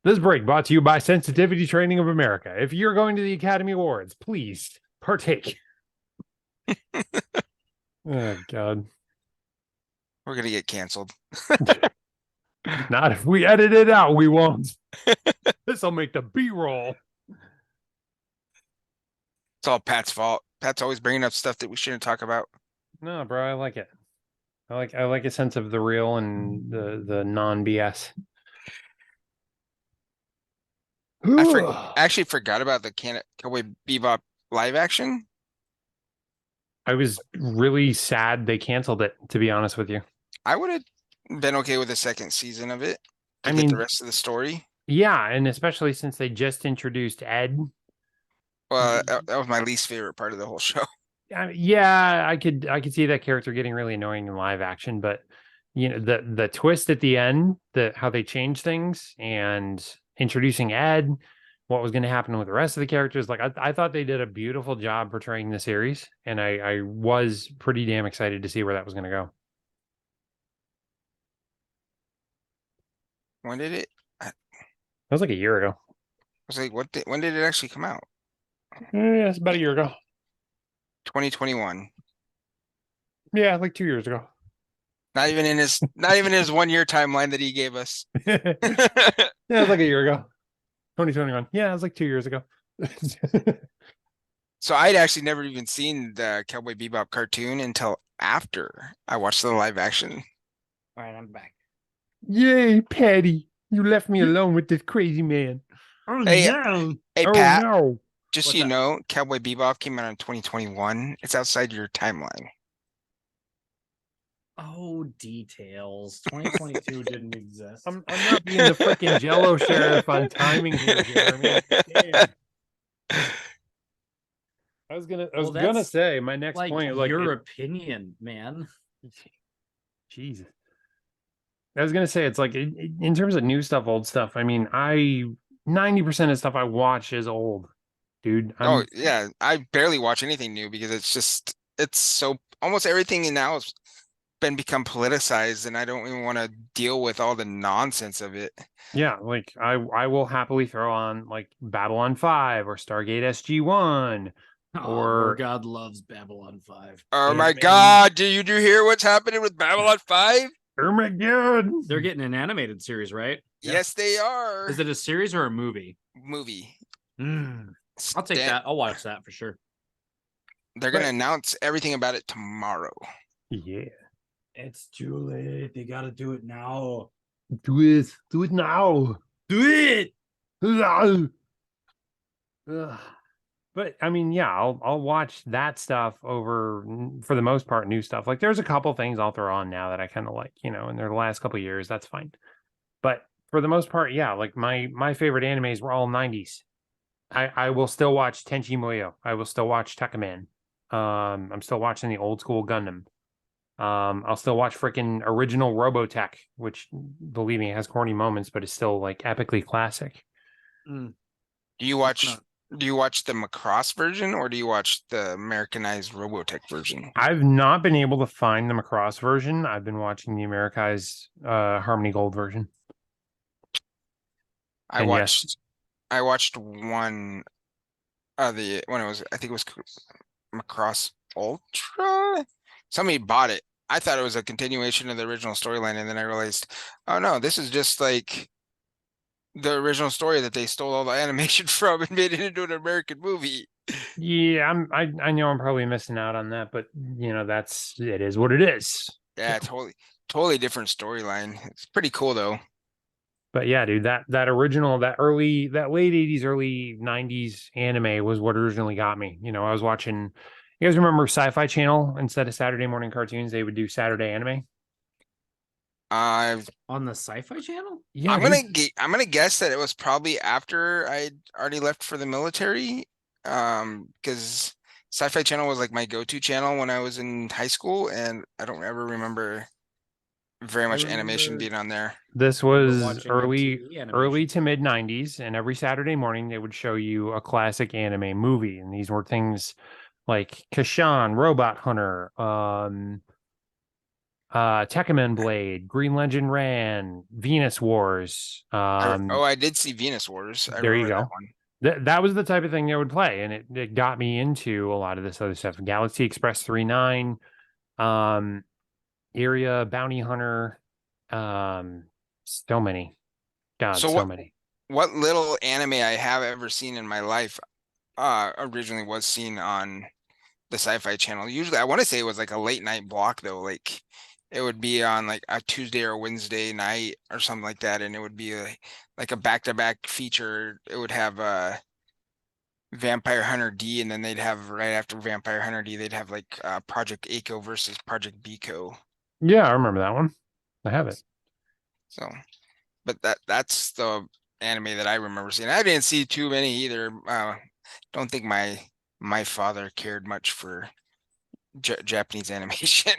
S1: This break brought to you by Sensitivity Training of America. If you're going to the Academy Awards, please partake. Oh God.
S3: We're gonna get canceled.
S1: Not if we edit it out, we won't. This'll make the B-roll.
S3: It's all Pat's fault. Pat's always bringing up stuff that we shouldn't talk about.
S1: No, bro, I like it. I like a sense of the real and the non-BS.
S3: I actually forgot about the Cowboy Bebop live action.
S1: I was really sad they canceled it, to be honest with you.
S3: I would have been okay with the second season of it to
S1: I
S3: get the
S1: mean-
S3: rest of the story.
S1: Yeah, and especially since they just introduced Ed.
S3: Well, that was my least favorite part of the whole show.
S1: Yeah, I could see that character getting really annoying in live action, but you know, the twist at the end, how they changed things and introducing Ed, what was going to happen with the rest of the characters, like I thought they did a beautiful job portraying the series, and I was pretty damn excited to see where that was going to go.
S3: When did it?
S1: That was like a year ago.
S3: I was like, when did it actually come out?
S1: Yeah, it's about a year ago.
S3: 2021.
S1: Yeah, like 2 years ago.
S3: Not even in his 1 year timeline that he gave us.
S1: Yeah, it was like a year ago. 2021. Yeah, it was like 2 years ago.
S3: So I'd actually never even seen the Cowboy Bebop cartoon until after I watched the live action.
S2: All right, I'm back.
S1: Yay, Paddy. You left me alone with this crazy man.
S2: Oh
S3: Hey,
S2: no.
S3: Hey
S1: Oh
S3: Pat,
S1: no.
S3: just so
S2: What's
S3: you
S2: up?
S3: know, Cowboy Bebop came out in 2021. It's outside your timeline.
S2: Oh, details. 2022 didn't exist.
S1: I'm not being the freaking Jello sheriff on timing here, Jeremy. Damn. I was gonna
S2: Well,
S1: gonna
S2: that's
S1: say my next
S2: like
S1: point, like
S2: your opinion, man.
S1: Jesus. I was gonna say it's like in terms of new stuff, old stuff. I mean, 90% of stuff I watch is old, dude.
S3: Oh yeah, I barely watch anything new because it's so almost everything now has been become politicized, and I don't even want to deal with all the nonsense of it.
S1: Yeah, like I will happily throw on like Babylon 5 or Stargate SG-1. Or-
S2: God loves Babylon 5.
S3: Oh
S1: Yeah,
S3: my
S1: man.
S3: God, do you hear what's happening with Babylon 5?
S1: Oh my God.
S2: They're getting an animated series, right?
S1: Yeah.
S3: Yes, they are.
S2: Is it a series or a movie?
S3: Movie?
S2: I'll take
S3: Stan-
S2: that. I'll watch that for sure.
S3: They're gonna
S1: Right.
S3: announce everything about it tomorrow.
S1: Yeah.
S2: It's too late. They gotta do it now.
S1: Do it. Do it now.
S2: Do it.
S1: Ugh. But I mean, yeah, I'll watch that stuff over, for the most part, new stuff. Like there's a couple things I'll throw on now that I kind of like, you know, in the last couple of years, that's fine. But for the most part, yeah, like my favorite animes were all 90s. I will still watch Tenchi Muyo. I will still watch Tekkaman. I'm still watching the old school Gundam. I'll still watch freaking original Robotech, which, believe me, has corny moments, but is still like epically classic.
S3: Do you watch?
S2: not-
S3: Do you watch the Macross version or do you watch the Americanized Robotech version?
S1: I've not been able to find the Macross version. I've been watching the Americanized Harmony Gold version.
S3: I
S1: And yes.
S3: watched one of the when it was I think it was Macross Ultra. Somebody bought it. I thought it was a continuation of the original storyline, and then I realized, oh no, this is just like the original story that they stole all the animation from and made it into an American movie.
S1: Yeah, I know I'm probably missing out on that, but you know, it is what it is.
S3: Yeah, totally different storyline. It's pretty cool though.
S1: But yeah, dude, that original, that late 80s, early 90s anime was what originally got me. I was watching, you guys remember Sci-Fi Channel? Instead of Saturday morning cartoons, they would do Saturday anime.
S3: Uh,
S2: On the Sci-Fi Channel?
S1: Yeah, dude.
S3: I'm gonna guess that it was probably after I'd already left for the military. Because Sci-Fi Channel was like my go-to channel when I was in high school, and I don't ever remember very
S2: I
S3: much animation
S2: remember
S3: being on there.
S1: This
S2: remember
S1: was
S2: watching
S1: early
S2: MTV
S1: early
S2: animation.
S1: to mid 90s, and every Saturday morning they would show you a classic anime movie. And these were things like Kashan, Robot Hunter, Tekkaman Blade, Green Legend Ran, Venus Wars.
S3: I did see Venus Wars. I
S1: There you
S3: remember that
S1: go.
S3: one.
S1: That was the type of thing they would play, and it got me into a lot of this other stuff. Galaxy Express 39, um, Area Bounty Hunter, so many. God,
S3: So
S1: so many.
S3: what little anime I have ever seen in my life originally was seen on the Sci-Fi Channel. Usually, I want to say it was like a late night block though. Like it would be on like a Tuesday or Wednesday night or something like that, and it would be like a back-to-back feature. It would have Vampire Hunter D, and then they'd have right after Vampire Hunter D, they'd have like Project Echo versus Project Biko.
S1: Yeah, I remember that one. I have it.
S3: So, but that's the anime that I remember seeing. I didn't see too many either. Don't think my father cared much for Japanese animation.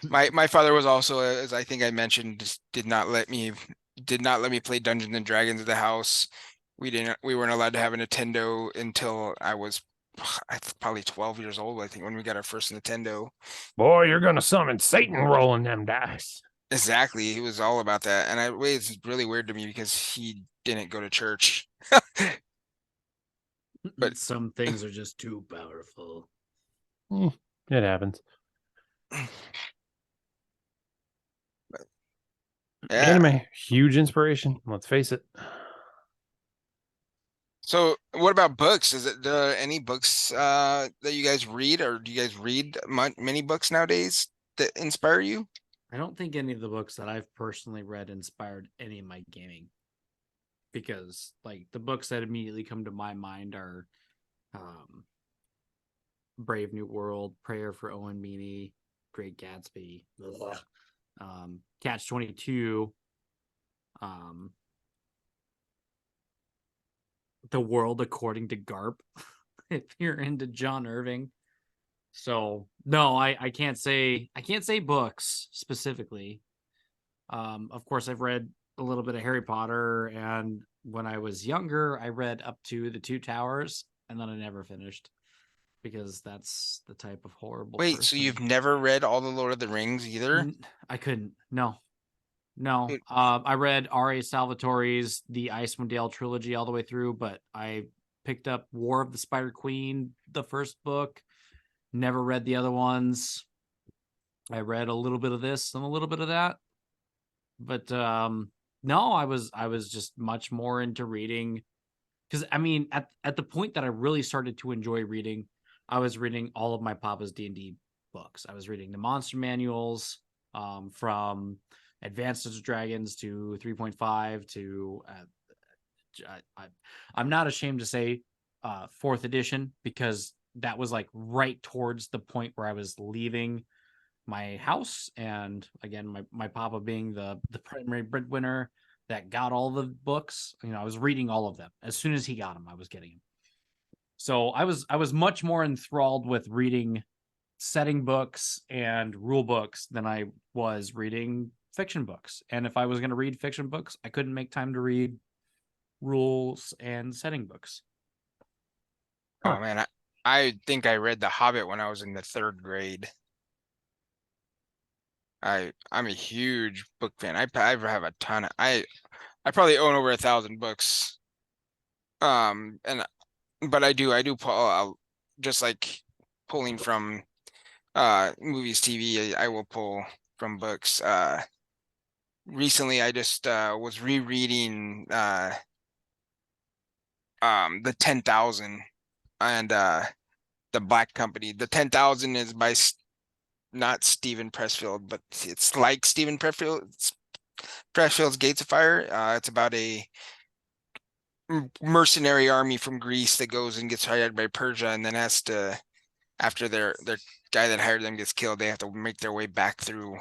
S3: My father was also, as I think I mentioned, just did not let me play Dungeons and Dragons at the house. We weren't allowed to have a Nintendo until I was probably 12 years old, I think, when we got our first Nintendo.
S1: Boy, you're gonna summon Satan rolling them dice.
S3: Exactly. He was all about that. And it's really weird to me because he didn't go to church. But
S2: Some things are just too powerful.
S1: It happens.
S3: yeah.
S1: Anime, huge inspiration. Let's face it.
S3: So what about books? Is it any books that you guys read, or do you guys read many books nowadays that inspire you?
S2: I don't think any of the books that I've personally read inspired any of my gaming, because like the books that immediately come to my mind are Brave New World, Prayer for Owen Meany, Great Gatsby, Catch 22, The World According to Garp, if you're into John Irving. So no, I can't say books specifically. Of course I've read a little bit of Harry Potter, and when I was younger I read up to the Two Towers, and then I never finished because that's the type of horrible
S3: Wait, so
S2: person.
S3: you've never read all the Lord of the Rings either?
S2: I couldn't. No.
S3: Dude,
S2: I read R.A. Salvatore's The Icewind Dale trilogy all the way through, but I picked up War of the Spider Queen, the first book. Never read the other ones. I read a little bit of this and a little bit of that, but no, I was just much more into reading, because I mean, at the point that I really started to enjoy reading, I was reading all of my papa's D&D books. I was reading the monster manuals, from Advanced Dungeons and Dragons to 3.5 to I'm not ashamed to say fourth edition, because that was like right towards the point where I was leaving my house, and again, my papa being the primary breadwinner that got all the books, I was reading all of them. As soon as he got them, I was getting them. So I was much more enthralled with reading setting books and rule books than I was reading fiction books. And if I was going to read fiction books, I couldn't make time to read rules and setting books.
S3: oh man, I think I read The Hobbit when I was in the third grade. I'm a huge book fan. I have a ton of I probably own over 1,000 books. And but I do pull just like pulling from movies, TV. I will pull from books. Recently I just was rereading the 10,000 and the Black Company. The 10,000 is by not Stephen Pressfield, but it's like Stephen Freshfield's Gates of Fire. It's about a mercenary army from Greece that goes and gets hired by Persia, and then has to, after their guy that hired them gets killed, they have to make their way back through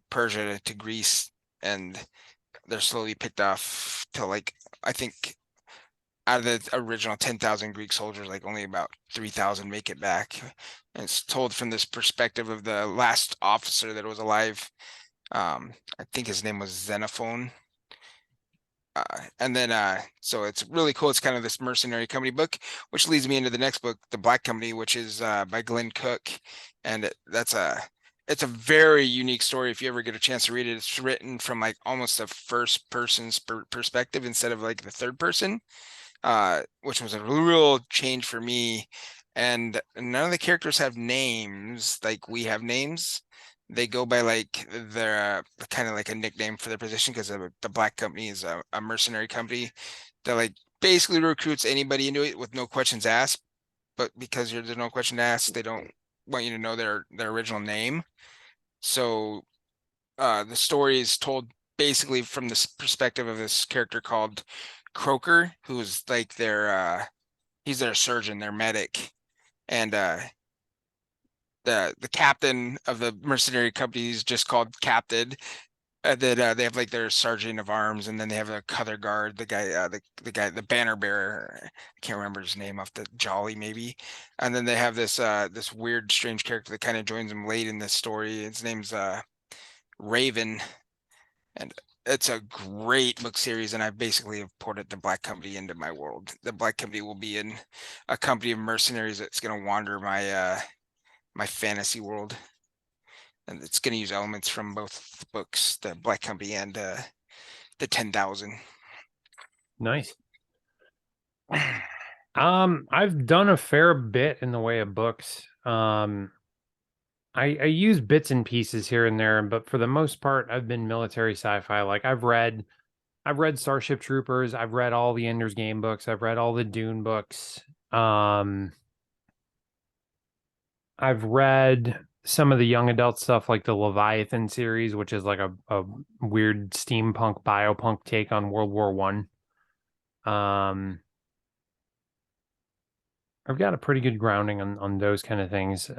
S3: Persia to Greece, and they're slowly picked off to, like, I think out of the original 10,000 Greek soldiers, like only about 3,000 make it back. And it's told from this perspective of the last officer that was alive. I think his name was Xenophon. And then so it's really cool. It's kind of this mercenary company book, which leads me into the next book, The Black Company, which is by Glenn Cook. And it's a very unique story. If you ever get a chance to read it, it's written from like almost a first person's perspective instead of like the third person, which was a real change for me. And none of the characters have names like we have names. They go by like their kind of like a nickname for their position, because the Black Company is a mercenary company that like basically recruits anybody into it with no questions asked. But because there's no question asked, they don't want you to know their original name. So the story is told basically from this perspective of this character called Croker, who's like he's their surgeon, their medic, and the captain of the mercenary company is just called Captain. And then they have like their sergeant of arms, and then they have a color guard, the guy, the banner bearer. I can't remember his name, off the Jolly maybe. And then they have this this weird, strange character that kind of joins them late in this story. His name's Raven, and it's a great book series. And I basically have ported the Black Company into my world. The Black Company will be in a company of mercenaries that's going to wander my my fantasy world. And it's going to use elements from both books, the Black Company and the 10,000.
S1: Nice. I've done a fair bit in the way of books. I use bits and pieces here and there, but for the most part, I've been military sci-fi. Like I've read Starship Troopers. I've read all the Ender's Game books. I've read all the Dune books. I've read some of the young adult stuff, like the Leviathan series, which is like a weird steampunk biopunk take on World War One. I've got a pretty good grounding on those kind of things.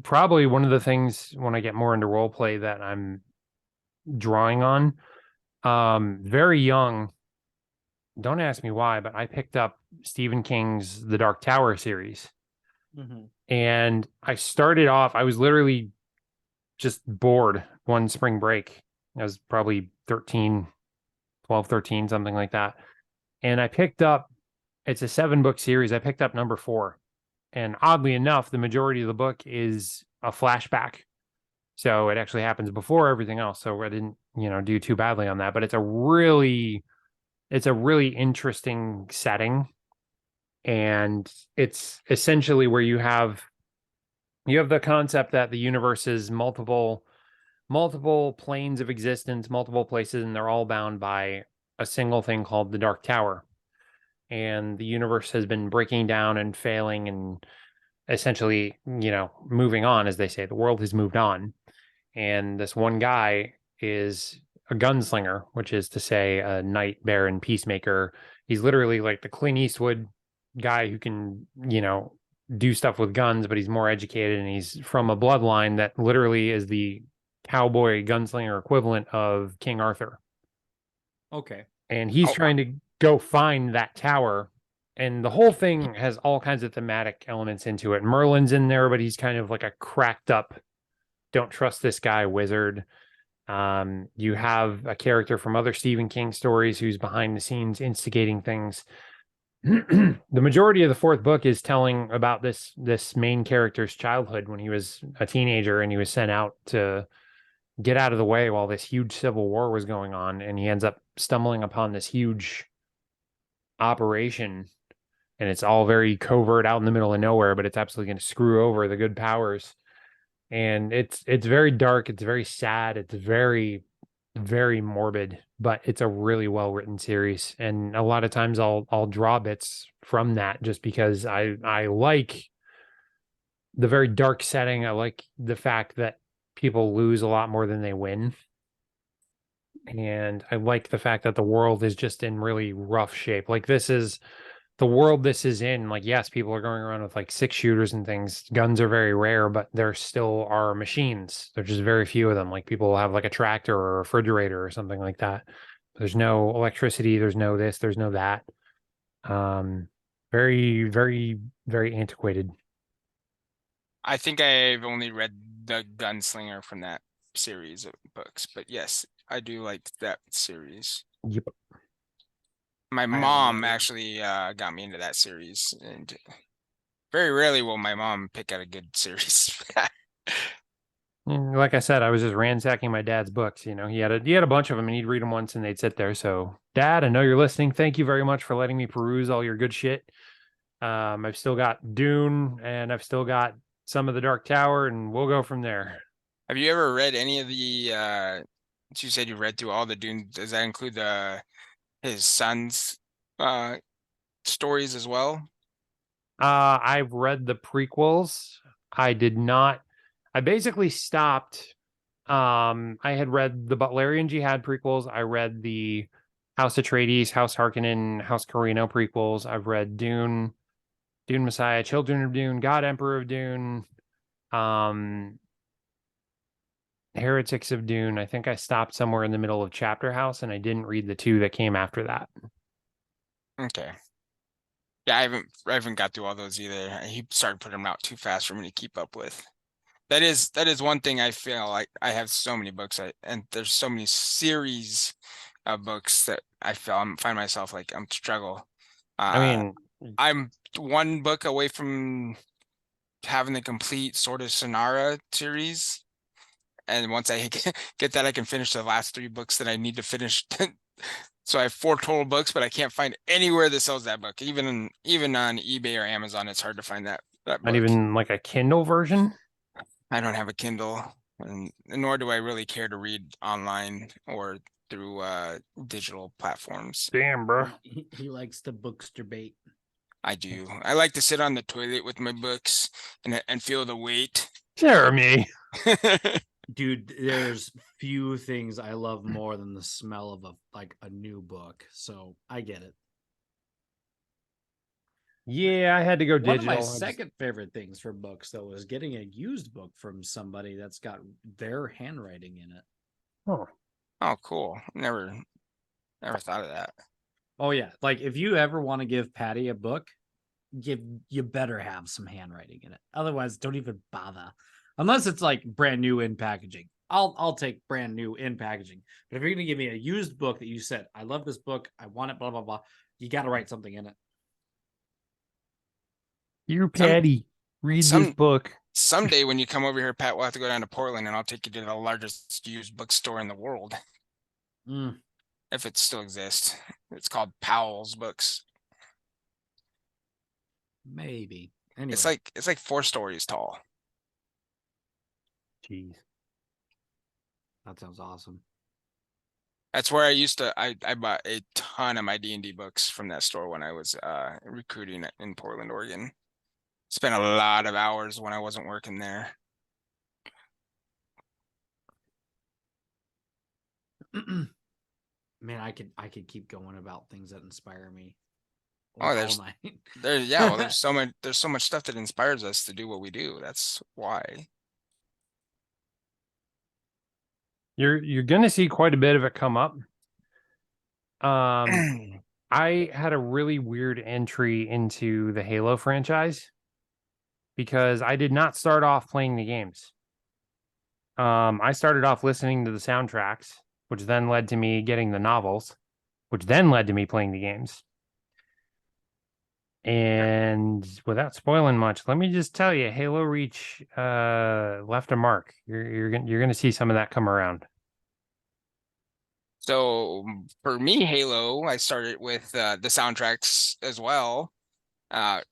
S1: Probably one of the things when I get more into role play that I'm drawing on, very young, don't ask me why, but I picked up Stephen King's The Dark Tower series.
S2: Mm-hmm.
S1: And I started off, I was literally just bored one spring break. I was probably 13, something like that. And I picked up, it's a 7-book series. I picked up number 4. And oddly enough, the majority of the book is a flashback. So it actually happens before everything else. So I didn't, do too badly on that. But it's a really interesting setting. And it's essentially where you have the concept that the universe is multiple planes of existence, multiple places, and they're all bound by a single thing called the Dark Tower. And the universe has been breaking down and failing and essentially, moving on, as they say. The world has moved on. And this one guy is a gunslinger, which is to say a knight, baron, peacemaker. He's literally like the Clint Eastwood guy who can, do stuff with guns, but he's more educated, and he's from a bloodline that literally is the cowboy gunslinger equivalent of King Arthur.
S2: Okay.
S1: And he's trying to go find that tower. And the whole thing has all kinds of thematic elements into it. Merlin's in there, but he's kind of like a cracked up, don't trust this guy wizard. You have a character from other Stephen King stories who's behind the scenes instigating things. The majority of the 4th book is telling about this main character's childhood when he was a teenager, and he was sent out to get out of the way while this huge civil war was going on. And he ends up stumbling upon this huge operation, and it's all very covert out in the middle of nowhere, but it's absolutely going to screw over the good powers. And it's very dark. It's very sad. It's very, very morbid, but it's a really well written series. And a lot of times I'll draw bits from that just because I like the very dark setting. I like the fact that people lose a lot more than they win. And I like the fact that the world is just in really rough shape. Like this is the world this is in. Like, yes, people are going around with like 6-shooters and things. Guns are very rare, but there still are machines. There's just very few of them. Like people have like a tractor or a refrigerator or something like that. There's no electricity. There's no this. There's no that. Very, very, very antiquated.
S3: I think I've only read the Gunslinger from that series of books, but yes, I do like that series.
S1: Yep.
S3: My
S2: haven't
S3: mom
S2: read it.
S3: actually got me into that series, and very rarely will my mom pick out a good series.
S1: Like I said, I was just ransacking my dad's books. You know, he had a bunch of them, and he'd read them once, and they'd sit there. So, Dad, I know you're listening. Thank you very much for letting me peruse all your good shit. I've still got Dune, and I've still got some of the Dark Tower, and we'll go from there.
S3: Have you ever read any of the you said you read through all the Dune, does that include his son's stories as well?
S1: I've read the prequels. I did not. I basically stopped. I had read the Butlerian Jihad prequels. I read the House Atreides, House Harkonnen, House Carino prequels. I've read Dune, Dune Messiah, Children of Dune, God Emperor of Dune, um, Heretics of Dune. I think I stopped somewhere in the middle of Chapter House, and I didn't read the 2 that came after that.
S3: Okay. Yeah, I haven't got through all those either. He started putting them out too fast for me to keep up with. That is one thing I feel like I have so many books, and there's so many series of books that I find myself like I'm struggle.
S1: I mean,
S3: I'm one book away from having the complete sort of Sonara series, and once I get that, I can finish the last 3 books that I need to finish. So I have 4 total books, but I can't find anywhere that sells that book. Even on eBay or Amazon, it's hard to find that
S1: not
S3: book.
S1: even like a Kindle version.
S3: I don't have a Kindle, and nor do I really care to read online or through digital platforms.
S1: Damn, bro.
S2: He likes the bookster bait.
S3: I do. I like to sit on the toilet with my books and feel the weight.
S1: Jeremy.
S2: Dude, there's few things I love more than the smell of a new book. So I get it.
S1: Yeah, I had to go
S2: One
S1: digital.
S2: of my second favorite things for books, though, is getting a used book from somebody that's got their handwriting in it.
S1: Oh,
S3: Oh, cool. Never thought of that.
S2: Oh yeah, like if you ever want to give Paddy a book, you better have some handwriting in it. Otherwise, don't even bother. Unless it's like brand new in packaging. I'll take brand new in packaging. But if you're gonna give me a used book that you said, I love this book, I want it, blah blah blah, you got to write something in it.
S1: you, Paddy, read this book.
S3: Someday when you come over here, Pat, we'll have to go down to Portland, and I'll take you to the largest used bookstore in the world. If it still exists. It's called Powell's Books.
S2: Maybe. Anyway.
S3: It's like 4 stories tall.
S1: Jeez.
S2: That sounds awesome.
S3: That's where I bought a ton of my D&D books from that store when I was recruiting in Portland, Oregon. Spent a lot of hours when I wasn't working there.
S2: Man, I could keep going about things that inspire me.
S3: Oh,
S2: all night.
S3: There's so much stuff that inspires us to do what we do. That's why.
S1: You're gonna see quite a bit of it come up. I had a really weird entry into the Halo franchise because I did not start off playing the games. I started off listening to the soundtracks, which then led to me getting the novels, which then led to me playing the games. And without spoiling much, let me just tell you, Halo Reach left a mark. You're gonna see some of that come around.
S3: So for me, Halo, I started with the soundtracks as well.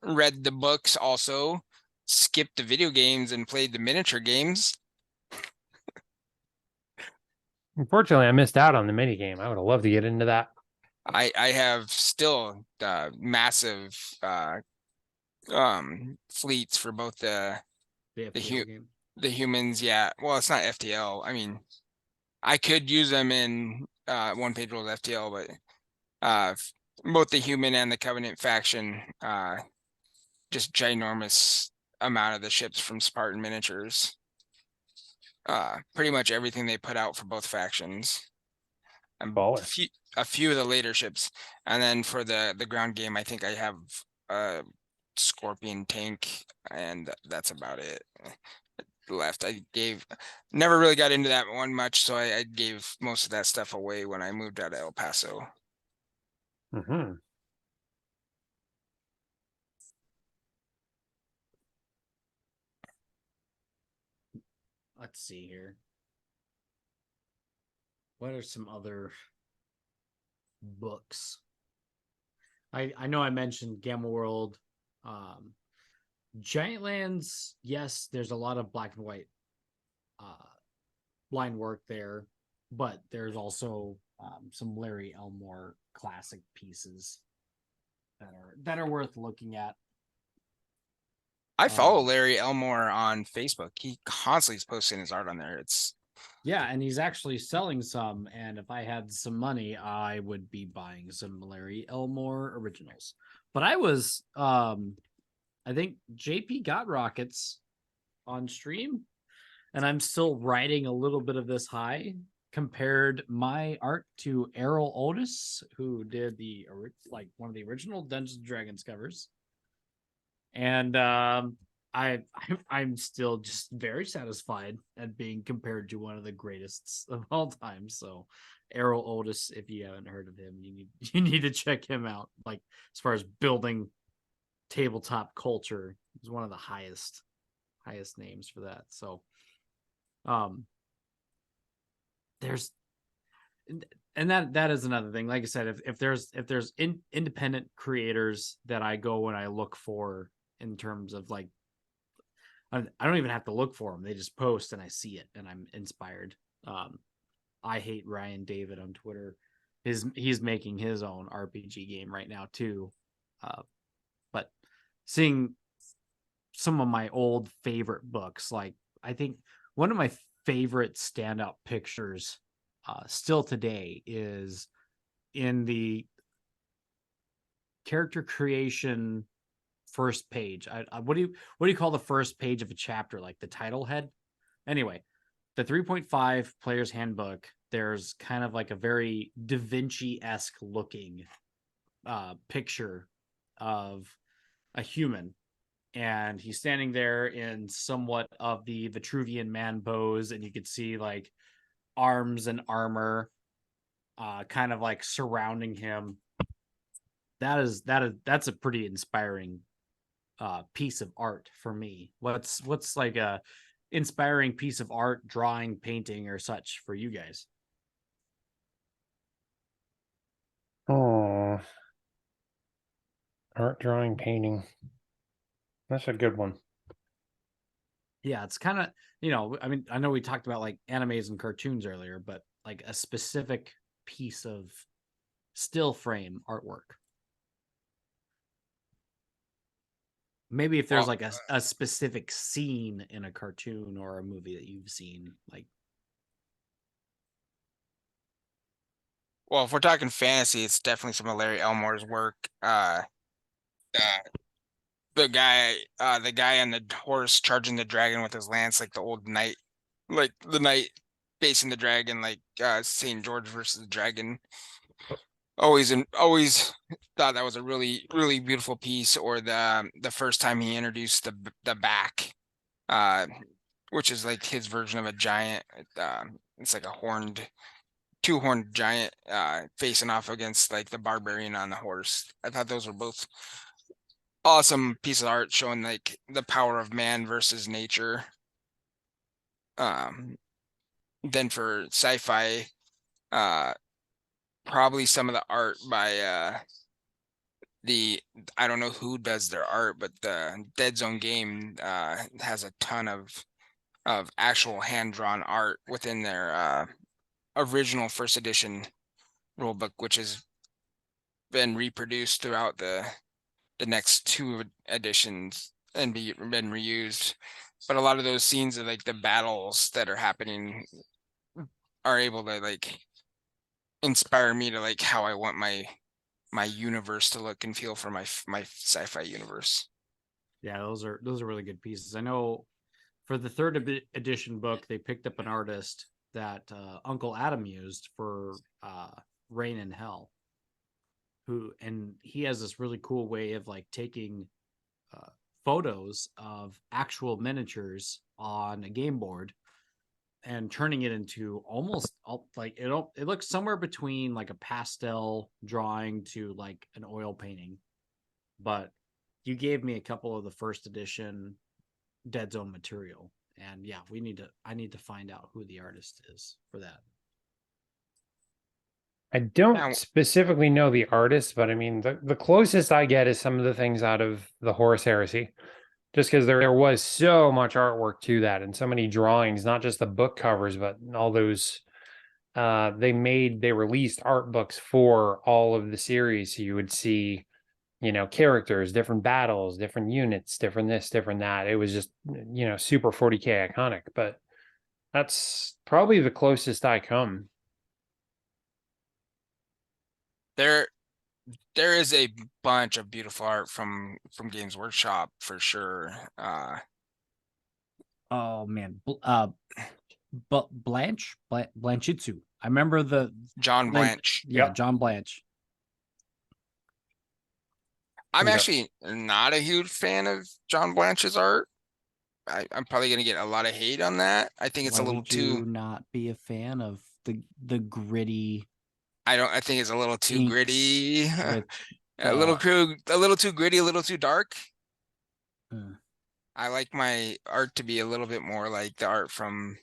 S3: Read the books also, skipped the video games and played the miniature games.
S1: Unfortunately, I missed out on the mini game. I would have loved to get into that.
S3: I have still massive fleets for both the humans. Yeah, well, it's not FTL. I mean, I could use them in one-page rules FTL, but both the human and the Covenant faction, just ginormous amount of the ships from Spartan Miniatures. Pretty much everything they put out for both factions. And
S1: Baller.
S3: a few of the later ships, and then for the ground game, I think I have a Scorpion tank, and that's about it left. I never really got into that one much, so I gave most of that stuff away when I moved out of El Paso.
S1: Mm-hmm.
S2: Let's see here. What are some other books? I know I mentioned Gamma World. Giant Lands, yes, there's a lot of black and white line work there, but there's also some Larry Elmore classic pieces that are worth looking at.
S3: I follow Larry Elmore on Facebook. He constantly is posting his art on there.
S2: Yeah, and he's actually selling some. And if I had some money, I would be buying some Larry Elmore originals. But I was, I think JP got Rockets on stream, and I'm still riding a little bit of this high. Compared my art to Errol Otis, who did one of the original Dungeons and Dragons covers, and I'm still just very satisfied at being compared to one of the greatest of all time. So Errol Otis, if you haven't heard of him, you need to check him out. Like, as far as building tabletop culture, he's one of the highest names for that. So there's, and that is another thing. Like I said, if there's independent creators that I go and I look for, in terms of like, I don't even have to look for them. They just post and I see it and I'm inspired. I hate Ryan David on Twitter. He's making his own RPG game right now too. But seeing some of my old favorite books, like I think one of my favorite standout pictures still today is in the character creation first page. What do you call the first page of a chapter? Like the title head? Anyway, the 3.5 player's handbook, there's kind of like a very Da Vinci-esque looking picture of a human, and he's standing there in somewhat of the Vitruvian man pose, and you could see like arms and armor kind of like surrounding him. That's a pretty inspiring piece of art for me. What's like a inspiring piece of art, drawing, painting, or such for you guys?
S1: Oh, art, drawing, painting. That's a good one.
S2: Yeah, it's kind of, I mean, I know we talked about like animes and cartoons earlier, but like a specific piece of still frame artwork. Maybe if there's like a specific scene in a cartoon or a movie that you've seen, like.
S3: Well, if we're talking fantasy, it's definitely some of Larry Elmore's work. The guy on the horse charging the dragon with his lance, like the old knight, like the knight facing the dragon, like St. George versus the dragon. Always thought that was a really, really beautiful piece. Or the first time he introduced the back, which is like his version of a giant. It's like a two-horned giant facing off against like the barbarian on the horse. I thought those were both awesome piece of art, showing like the power of man versus nature. Then for sci-fi, probably some of the art by I don't know who does their art, but the Dead Zone game has a ton of actual hand-drawn art within their original first edition rulebook, which has been reproduced throughout the next two editions and been reused. But a lot of those scenes of like the battles that are happening are able to like inspire me to like how I want my universe to look and feel for my sci-fi universe.
S2: Yeah, those are really good pieces. I know for the third edition book, they picked up an artist that Uncle Adam used for Rain in Hell, and he has this really cool way of like taking photos of actual miniatures on a game board and turning it into almost like it looks somewhere between like a pastel drawing to like an oil painting. But you gave me a couple of the first edition Dead Zone material, and yeah, I need to find out who the artist is for that.
S1: I don't
S3: Now,
S1: specifically know the artist, but I mean, the closest I get is some of the things out of the Horus Heresy, just because there was so much artwork to that and so many drawings, not just the book covers, but all those. They released art books for all of the series, so you would see, characters, different battles, different units, different this, different that. It was just, super 40K iconic, but that's probably the closest I come.
S3: there is a bunch of beautiful art from Games Workshop for sure.
S2: Oh man, Blanchitsu. I remember the
S3: John Blanche.
S2: Yeah,
S1: Yep.
S2: John Blanche.
S3: I'm
S1: Yep.
S3: actually not a huge fan of John Blanche's art. I'm probably gonna get a lot of hate on that. I think it's
S2: Why
S3: a little
S2: would you
S3: too.
S2: not be a fan of the gritty
S3: I think it's a little too
S2: inks
S3: gritty.
S2: with
S3: A little too gritty, a little too dark.
S2: uh,
S3: I like my art to be a little bit more like the art from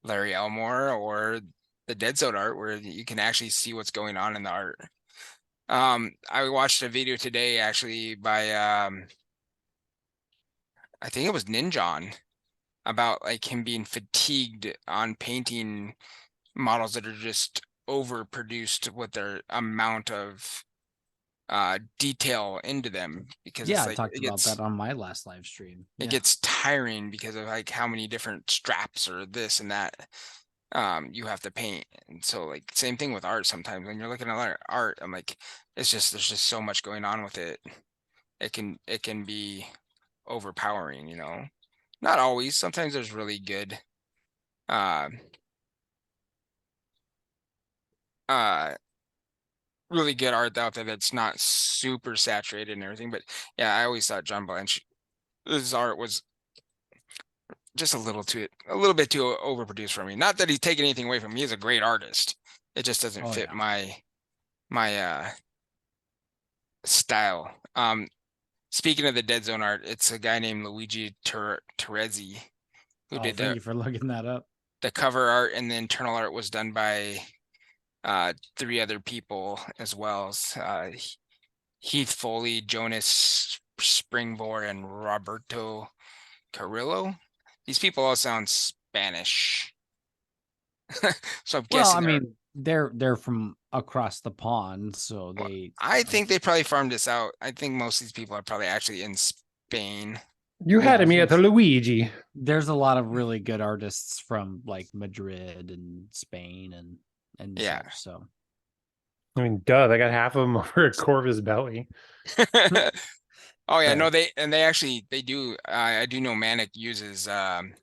S3: Larry Elmore or the Dead Zone art, where you can actually see what's going on in the art. I watched a video today actually by I think it was Ninjon, about like him being fatigued on painting models that are just overproduced with their amount of detail into them, because
S2: yeah,
S3: it's
S2: I
S3: like
S2: talked about that on my last live stream.
S3: it
S2: Yeah.
S3: gets tiring because of like how many different straps or this and that you have to paint. And so like same thing with art, sometimes when you're looking at art, I'm like, there's just so much going on with it. It can be overpowering, not always. Sometimes there's really good uh uh really good art out there that's not super saturated and everything. But yeah, I always thought John Blanche, his art was just a little bit too overproduced for me. Not that he's taking anything away from me. He's a great artist. It just doesn't fit
S2: Yeah.
S3: my style. Speaking of the Dead Zone art, it's a guy named Luigi Terezzi who
S2: Oh,
S3: did
S2: thank you for looking that up.
S3: the cover art, and the internal art was done by 3 other people as well. Heath Foley, Jonas Springvore, and Roberto Carrillo. These people all sound Spanish. So I'm
S2: Well, I
S3: guessing
S2: mean, they're from across the pond, so
S3: I think they probably farmed this out. I think most of these people are probably actually in Spain.
S1: You had me at the Luigi.
S2: There's a lot of really good artists from like Madrid and Spain and
S3: Yeah.
S2: such. So
S1: I mean, duh, they got half of them over at Corvus Belly.
S3: Oh yeah, no,
S2: Fair.
S3: they actually they do. I do know Manic uses the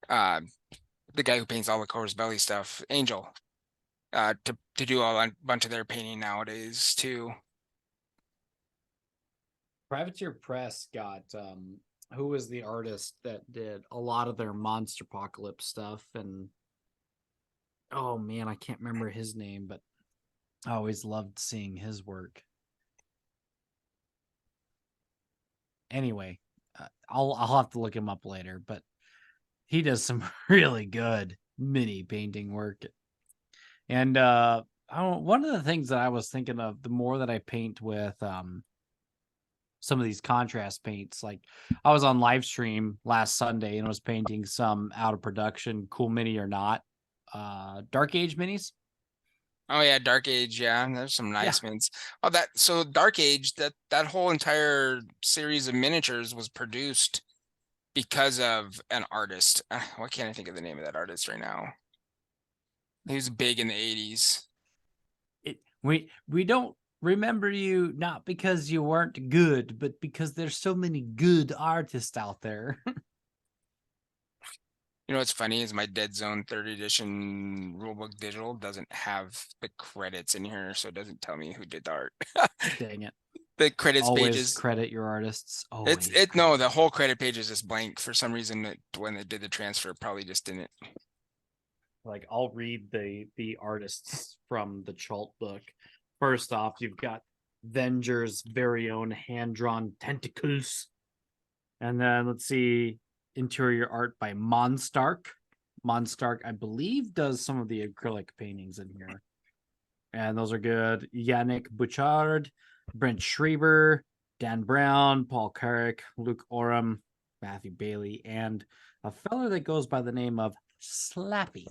S3: guy who paints all the Corvus Belly stuff, Angel, to do a bunch of their painting nowadays too.
S2: Privateer Press got who was the artist that did a lot of their Monster Apocalypse stuff, and oh man, I can't remember his name, but I always loved seeing his work. Anyway, I'll have to look him up later, but he does some really good mini painting work. And one of the things that I was thinking of, the more that I paint with some of these contrast paints, like I was on live stream last Sunday and was painting some out of production Cool Mini or Not Dark Age minis.
S3: Oh yeah, Dark Age, yeah, there's some nice
S2: Yeah.
S3: mints. Oh, so Dark Age, that whole entire series of miniatures was produced because of an artist. Why can't I think of the name of that artist right now? He was big in the 80s.
S2: We don't remember you not because you weren't good, but because there's so many good artists out there.
S3: You know what's funny is my Dead Zone 3rd edition rulebook digital doesn't have the credits in here, so it doesn't tell me who did the art.
S2: Dang it.
S3: The credits
S2: Always
S3: pages.
S2: credit your artists.
S3: It's
S2: Always
S3: no,
S2: credit
S3: the
S2: them.
S3: whole credit page is just blank. For some reason, when they did the transfer, it probably just didn't.
S2: Like, I'll read the artists from the Chalt book. First off, you've got Venger's very own hand-drawn tentacles. And then let's see, interior art by Monstark. Monstark, I believe, does some of the acrylic paintings in here. And those are good. Yannick Bouchard, Brent Schreiber, Dan Brown, Paul Carrick, Luke Oram, Matthew Bailey, and a feller that goes by the name of Slappy.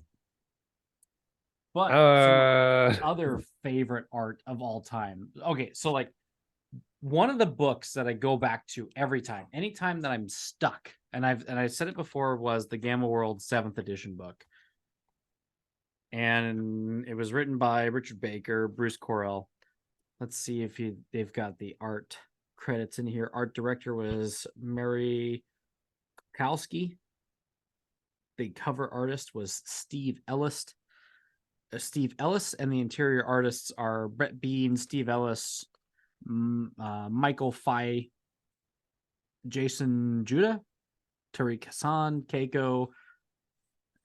S2: But some other favorite art of all time. Okay, so like one of the books that I go back to every time, anytime that I'm stuck, and I said it before, was the Gamma World 7th edition book. And it was written by Richard Baker, Bruce Correll. Let's see if they've got the art credits in here. Art director was Mary Kowski. The cover artist was Steve Ellis. And the interior artists are Brett Bean, Steve Ellis, Michael Fye, Jason Judah, Tariq Hassan, Keiko,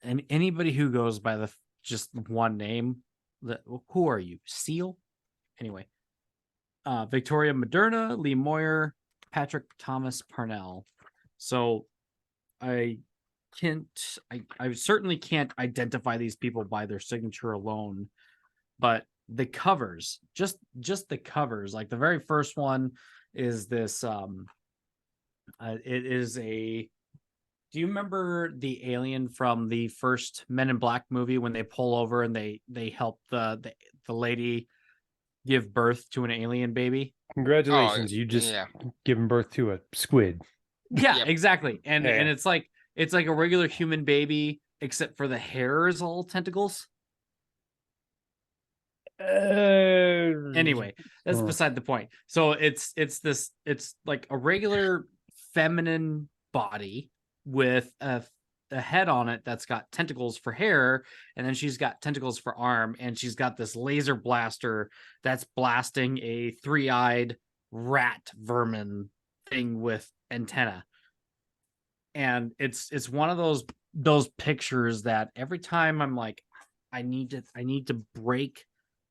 S2: and anybody who goes by the just one name. Who are you? Seal? Anyway. Victoria Moderna, Lee Moyer, Patrick Thomas Parnell. So I certainly can't identify these people by their signature alone, but the covers, just the covers, like the very first one is this it is a do you remember the alien from the first Men in Black movie when they pull over and they help the lady give birth to an alien baby?
S1: Congratulations, you just given birth to a squid.
S2: Yeah, exactly. And
S1: Yeah.
S2: and it's like a regular human baby, except for the hair is all tentacles. Anyway, that's beside the point. So it's like a regular feminine body with a head on it that's got tentacles for hair, and then she's got tentacles for arm, and she's got this laser blaster that's blasting a 3-eyed rat vermin thing with antenna. And it's one of those pictures that every time I'm like, I need to break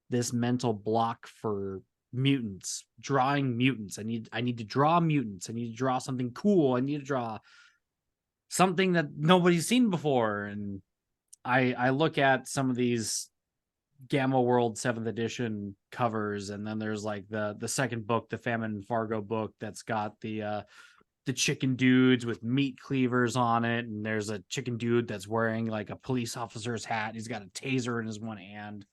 S2: this mental block for mutants, drawing mutants. I need to draw mutants. I need to draw something cool. I need to draw something that nobody's seen before. And I look at some of these Gamma World 7th edition covers, and then there's like the second book, the Famine and Fargo book, that's got the chicken dudes with meat cleavers on it, and there's a chicken dude that's wearing like a police officer's hat. He's got a taser in his one hand.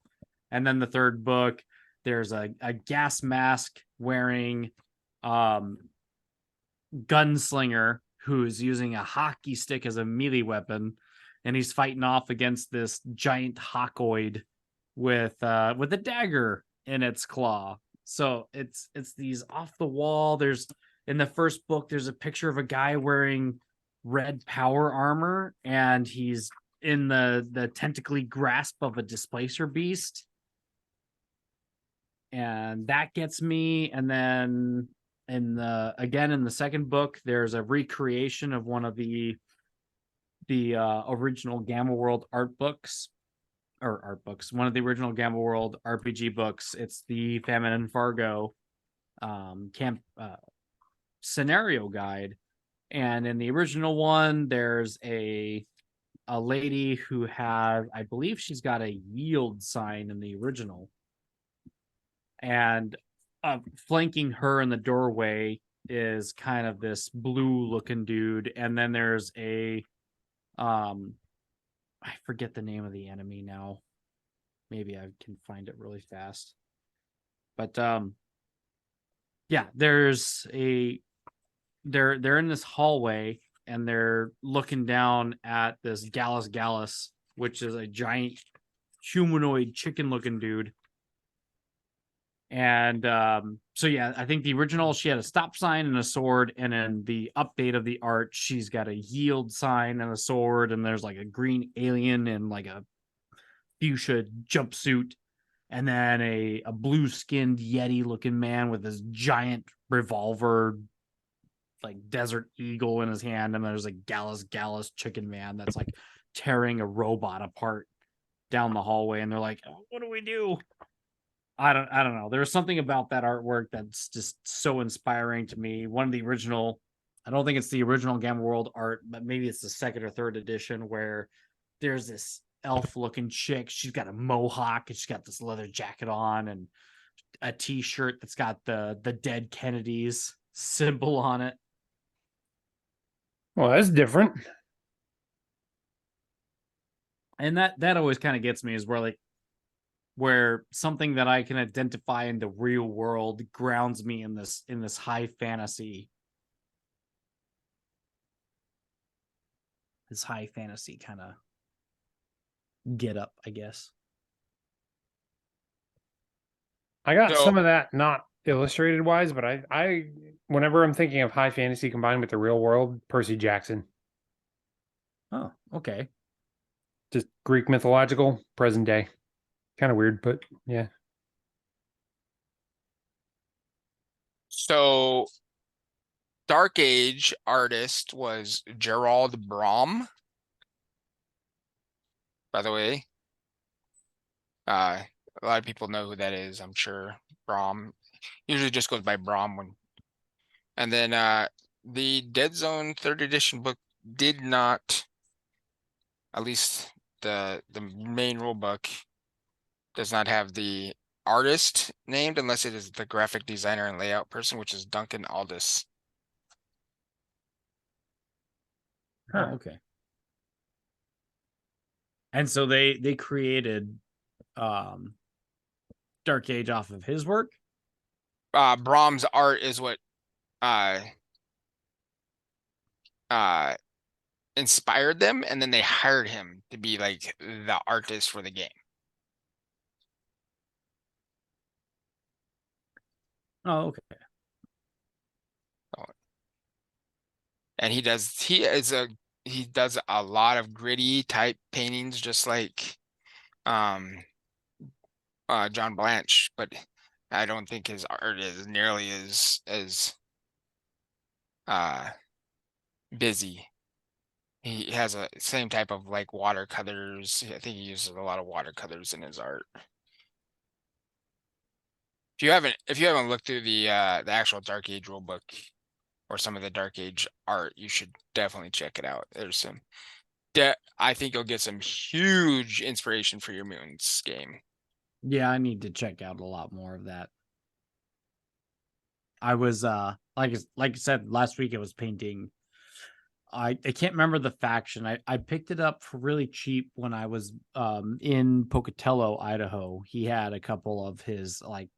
S2: And then the third book, there's a gas mask wearing gunslinger who's using a hockey stick as a melee weapon, and he's fighting off against this giant hawkoid with a dagger in its claw. So it's these off the wall. There's in the first book, there's a picture of a guy wearing red power armor, and he's in the tentacly grasp of a displacer beast. And that gets me. And then in the second book, there's a recreation of one of the original Gamma World one of the original Gamma World RPG books. It's the Famine and Fargo camp scenario guide. And in the original one, there's a lady who has, I believe she's got a yield sign in the original. And flanking her in the doorway is kind of this blue looking dude. And then there's a I forget the name of the enemy now. Maybe I can find it really fast. But yeah, there's they're in this hallway, and they're looking down at this Gallus, which is a giant humanoid chicken looking dude. And so yeah, I think the original she had a stop sign and a sword, and then the update of the art, she's got a yield sign and a sword, and there's like a green alien in like a fuchsia jumpsuit, and then a blue skinned Yeti looking man with this giant revolver, like desert eagle in his hand, and there's a Gallus chicken man that's like tearing a robot apart down the hallway, and they're like, oh, what do we do? I don't know. There's something about that artwork that's just so inspiring to me. One of the original, I don't think it's the original Gamma World art, but maybe it's the second or third edition where there's this elf looking chick. She's got a mohawk and she's got this leather jacket on and a t-shirt that's got the dead Kennedys symbol on it.
S1: Well, that's different.
S2: And that always kind of gets me, is where something that I can identify in the real world grounds me in this high fantasy. This high fantasy kind of get up, I guess.
S1: I got
S3: So-
S1: some of that, not illustrated wise, but I whenever I'm thinking of high fantasy combined with the real world, Percy Jackson.
S2: Oh, okay.
S1: Just Greek mythological, present day. Kind of weird, but yeah.
S3: So Dark Age artist was Gerald Brom. By the way, a lot of people know who that is, I'm sure. Brom usually just goes by Brom when. And then the Dead Zone 3rd edition book did not, at least the main rule book does not have the artist named unless it is the graphic designer and layout person, which is Duncan Aldis.
S1: Huh.
S2: Oh, okay. And so they created Dark Age off of his work.
S3: Brom's art is what inspired them, and then they hired him to be like the artist for the game.
S2: Oh, okay.
S3: And he does a lot of gritty type paintings, just like John Blanche, but I don't think his art is nearly as busy. He has a same type of like watercolors. I think he uses a lot of watercolors in his art. If you haven't looked through the actual Dark Age rulebook or some of the Dark Age art, you should definitely check it out. There's some I think you'll get some huge inspiration for your Moons game.
S2: Yeah, I need to check out a lot more of that. I was like I said last week, I was painting. I can't remember the faction. I picked it up for really cheap when I was in Pocatello, Idaho. He had a couple of his like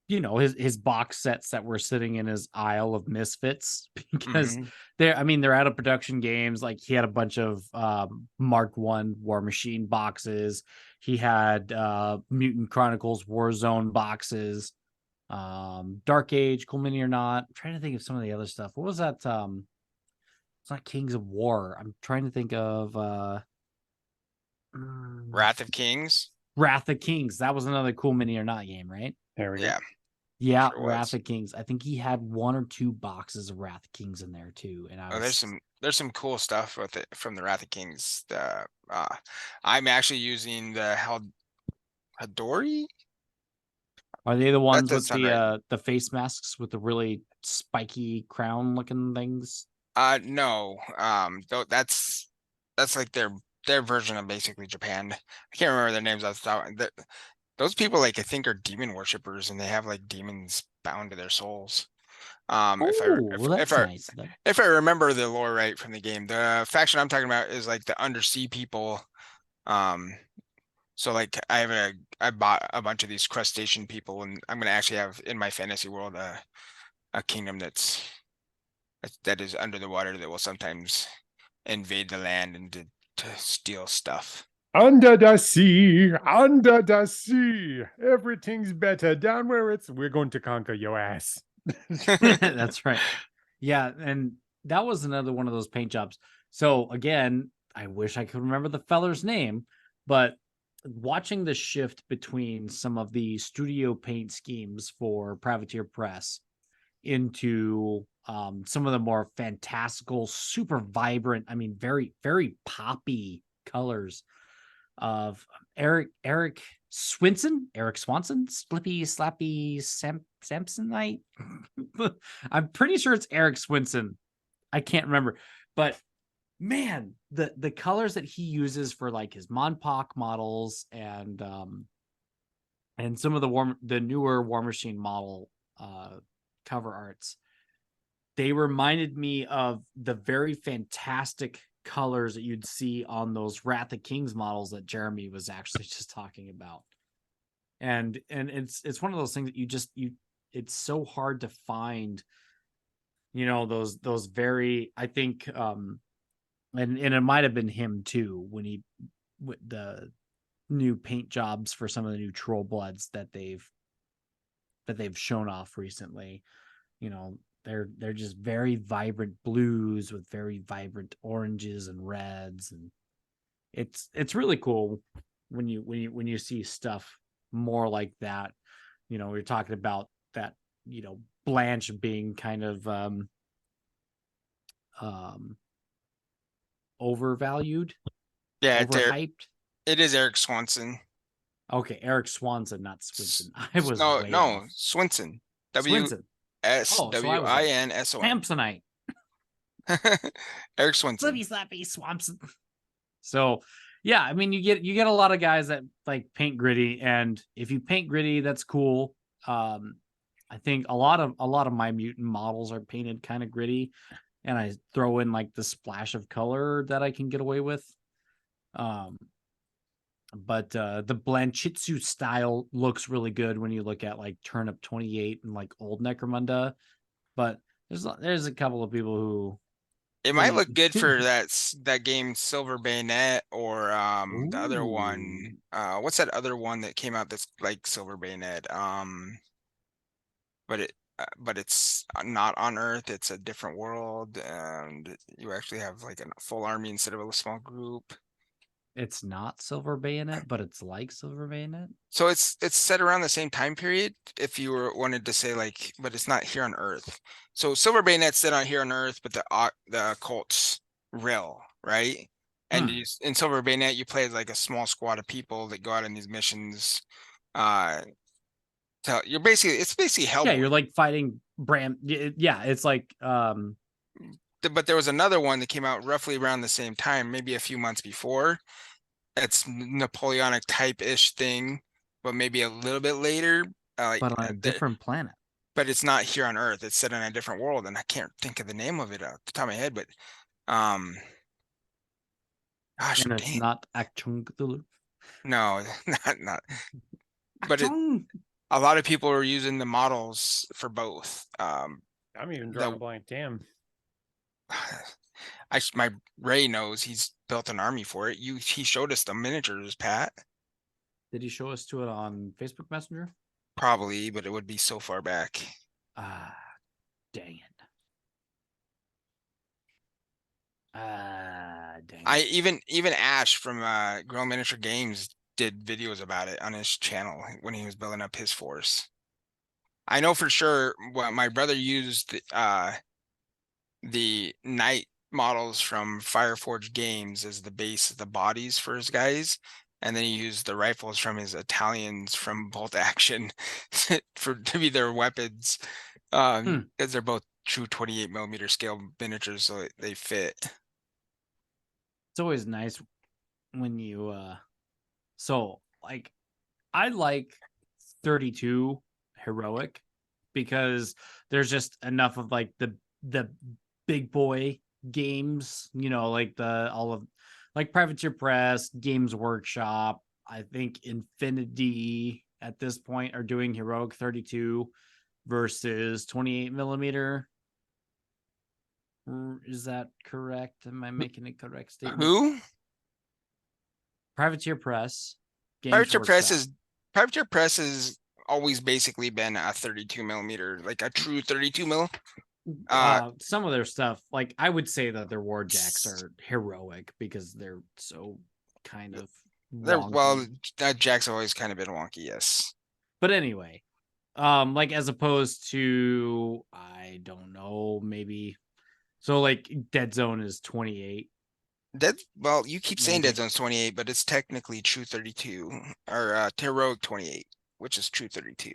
S2: his box sets that were sitting in his aisle of misfits because they're out of production games. Like he had a bunch of Mark One War Machine boxes. He had Mutant Chronicles Warzone boxes, Dark Age, Cool Mini or Not. I'm trying to think of some of the other stuff. What was that? It's not Kings of War. I'm trying to think of
S3: Wrath of Kings.
S2: Wrath of Kings. That was another Cool Mini or Not game, right?
S1: There we go.
S3: Yeah.
S2: Yeah,
S3: Sure
S2: Wrath
S3: was.
S2: of Kings. I think he had 1 or 2 boxes of Wrath of Kings in there too. And I was
S3: There's some cool stuff with it from the Wrath of Kings. I'm actually using the Hadori.
S2: Are they the ones
S3: does
S2: with
S3: sound right.
S2: the face masks with the really spiky crown looking things?
S3: No. Though that's like their version of basically Japan. I can't remember their names off the top. Those people, like, I think are demon worshippers, and they have like demons bound to their souls.
S2: Well, that's nice.
S3: If I remember the lore right from the game, the faction I'm talking about is like the undersea people. So like I bought a bunch of these crustacean people, and I'm gonna actually have in my fantasy world a kingdom that is under the water that will sometimes invade the land and to steal stuff.
S1: Under the sea, under the sea. Everything's better down where we're going to conquer your ass.
S2: That's right. Yeah, and that was another one of those paint jobs. So again, I wish I could remember the feller's name, but watching the shift between some of the studio paint schemes for Privateer Press into some of the more fantastical, super vibrant, I mean, very, very poppy colors of Eric Swanson, Slippy Slappy Samsonite. I'm pretty sure it's Eric Swinson. I can't remember, but man, the colors that he uses for like his Monpok models and some of the newer War Machine model cover arts, they reminded me of the very fantastic colors that you'd see on those Wrath of Kings models that Jeremy was actually just talking about. And it's one of those things that it's so hard to find, those very, I think, and it might have been him too, when he with the new paint jobs for some of the new Troll Bloods that they've shown off recently. They're just very vibrant blues with very vibrant oranges and reds, and it's really cool when you see stuff more like that. We're talking about that, Blanche being kind of overvalued,
S3: Yeah,
S2: overhyped.
S3: it is Eric Swanson.
S2: Okay, Eric Swanson, not Swinson. I was
S3: No,
S2: way
S3: no,
S2: off.
S3: Swinson.
S2: Swinson. So I was like,
S3: WINSON.
S2: Samsonite.
S3: Eric Swinson.
S2: Slippy Slappy Swampson. So yeah, I mean, you get a lot of guys that like paint gritty, and if you paint gritty, that's cool. I think a lot of my mutant models are painted kind of gritty, and I throw in like the splash of color that I can get away with. But the Blanchitsu style looks really good when you look at like Turnip 28 and like old Necromunda. But there's a couple of people who
S3: It might look good for that game Silver Bayonet, or the other one. What's that other one that came out that's like Silver Bayonet? But it's not on Earth. It's a different world, and you actually have like a full army instead of a small group.
S2: It's not Silver Bayonet, but it's like Silver Bayonet.
S3: So it's set around the same time period, if you wanted to say like, but it's not here on Earth. So Silver Bayonet's set on here on Earth, but the occult's real, right? And in Silver Bayonet, you play as like a small squad of people that go out on these missions. It's basically Hellboy.
S2: Yeah, you're like fighting Bram. Yeah, it's like
S3: But there was another one that came out roughly around the same time, maybe a few months before. It's Napoleonic type-ish thing, but maybe a little bit later.
S2: But on a different planet.
S3: But it's not here on Earth. It's set in a different world, and I can't think of the name of it off the top of my head. But, gosh,
S2: and it's not Achtung Cthulhu.
S3: No, not. But a lot of people are using the models for both.
S1: I'm even drawing a blank. Damn.
S3: My Ray knows, he's built an army for it. He showed us the miniatures, Pat.
S2: Did he show us to it on Facebook Messenger?
S3: Probably, but it would be so far back.
S2: Dang it. Dang.
S3: Even Ash from Girl Miniature Games did videos about it on his channel when he was building up his force. I know for sure my brother used the Knight models from Fireforge Games as the base of the bodies for his guys, and then he used the rifles from his Italians from Bolt Action to be their weapons, because they're both true 28mm scale miniatures, so they fit.
S2: It's always nice when you so like I like 32 heroic because there's just enough of like the big boy games, like all of like Privateer Press, Games Workshop. I think Infinity at this point are doing heroic 32 versus 28mm. Is that correct? Am I making a correct statement?
S3: Who?
S2: Privateer Press, Games
S3: Privateer Press
S2: Workshop.
S3: is Privateer Press has always basically been a 32 millimeter, like a true 32 mil.
S2: Some of their stuff, like I would say that their war jacks are heroic because they're so kind of
S3: They're well,
S2: wonky.
S3: Jack's always kind of been wonky, yes.
S2: But anyway, like as opposed to I don't know, maybe so like Dead Zone is 28.
S3: Well, you keep saying
S2: Maybe.
S3: Dead Zone's 28, but it's technically true 32 or Heroic 28, which is true 32.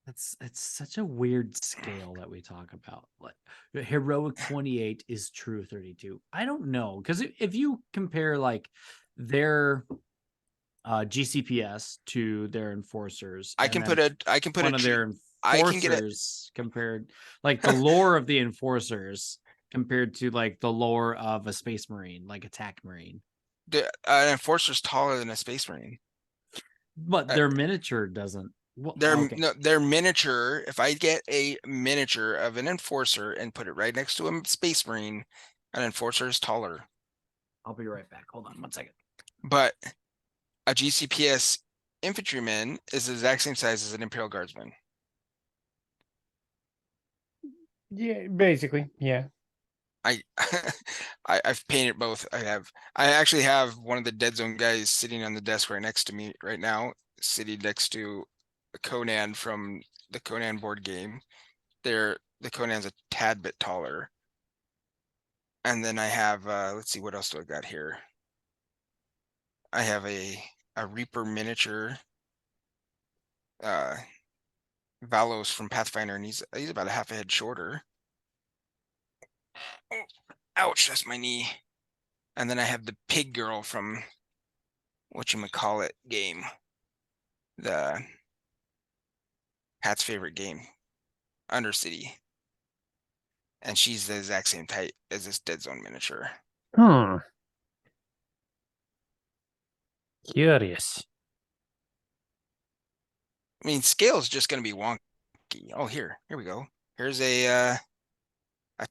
S2: It's such a weird scale that we talk about. Like heroic 28 is true 32. I don't know, because if you compare like their GCPS to their enforcers,
S3: I
S2: and
S3: can
S2: then
S3: put
S2: one
S3: a
S2: of
S3: true.
S2: their
S3: I can get it.
S2: enforcers compared, like the lore of the enforcers compared to like the lore of a space marine, like attack marine,
S3: An enforcer's taller than a space marine.
S2: but
S3: Uh,
S2: their miniature doesn't. Well,
S3: Their
S2: okay.
S3: no, their miniature. If I get a miniature of an enforcer and put it right next to a space marine, an enforcer is taller.
S2: I'll be right back. Hold on 1 second.
S3: But a GCPS infantryman is the exact same size as an Imperial Guardsman.
S1: Yeah, basically, yeah.
S3: I I've painted both. I actually have one of the Dead Zone guys sitting on the desk right next to me right now, sitting next to Conan from the Conan board game. The Conan's a tad bit taller. And then I have let's see, what else do I got here? I have a Reaper miniature Valos from Pathfinder, and he's about a half a head shorter. Oh, ouch, that's my knee. And then I have the pig girl from whatchamacallit game. The Pat's favorite game, Undercity. And she's the exact same type as this Dead Zone miniature.
S1: Curious.
S3: I mean, scale's just gonna be wonky. Oh, here we go. Here's a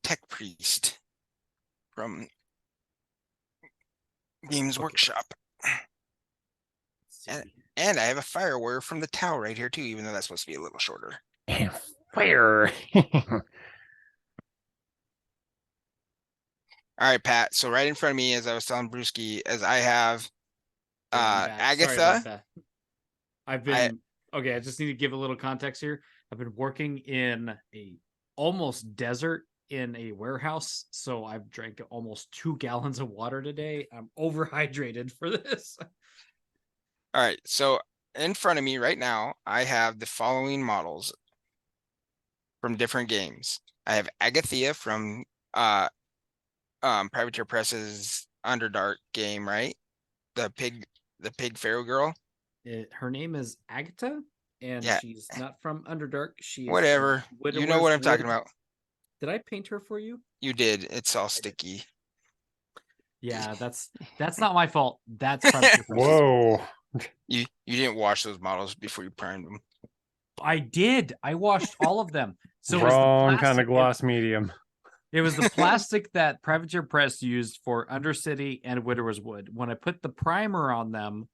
S3: tech priest from Games Workshop. And I have a fire warrior from the Tau right here too, even though that's supposed to be a little shorter.
S1: Fire.
S3: All right, Pat. So right in front of me, as I was telling Brewski, as I have Agatha.
S2: I've been okay. I just need to give a little context here. I've been working in a almost desert in a warehouse, so I've drank almost 2 gallons of water today. I'm overhydrated for this.
S3: All right, so in front of me right now, I have the following models from different games. I have Agathea from Privateer Press's Underdark game, right? The pig pharaoh girl.
S2: Her name is Agatha, and
S3: Yeah.
S2: she's not from Underdark. She's
S3: Whatever. You know what I'm talking about.
S2: Did I paint her for you?
S3: You did. It's all sticky.
S2: Yeah, that's not my fault. That's
S1: Whoa.
S3: You didn't wash those models before you primed them.
S2: I did. I washed all of them. So
S1: wrong kind of gloss medium.
S2: It was the plastic that Privateer Press used for Undercity and Widower's Wood. When I put the primer on them,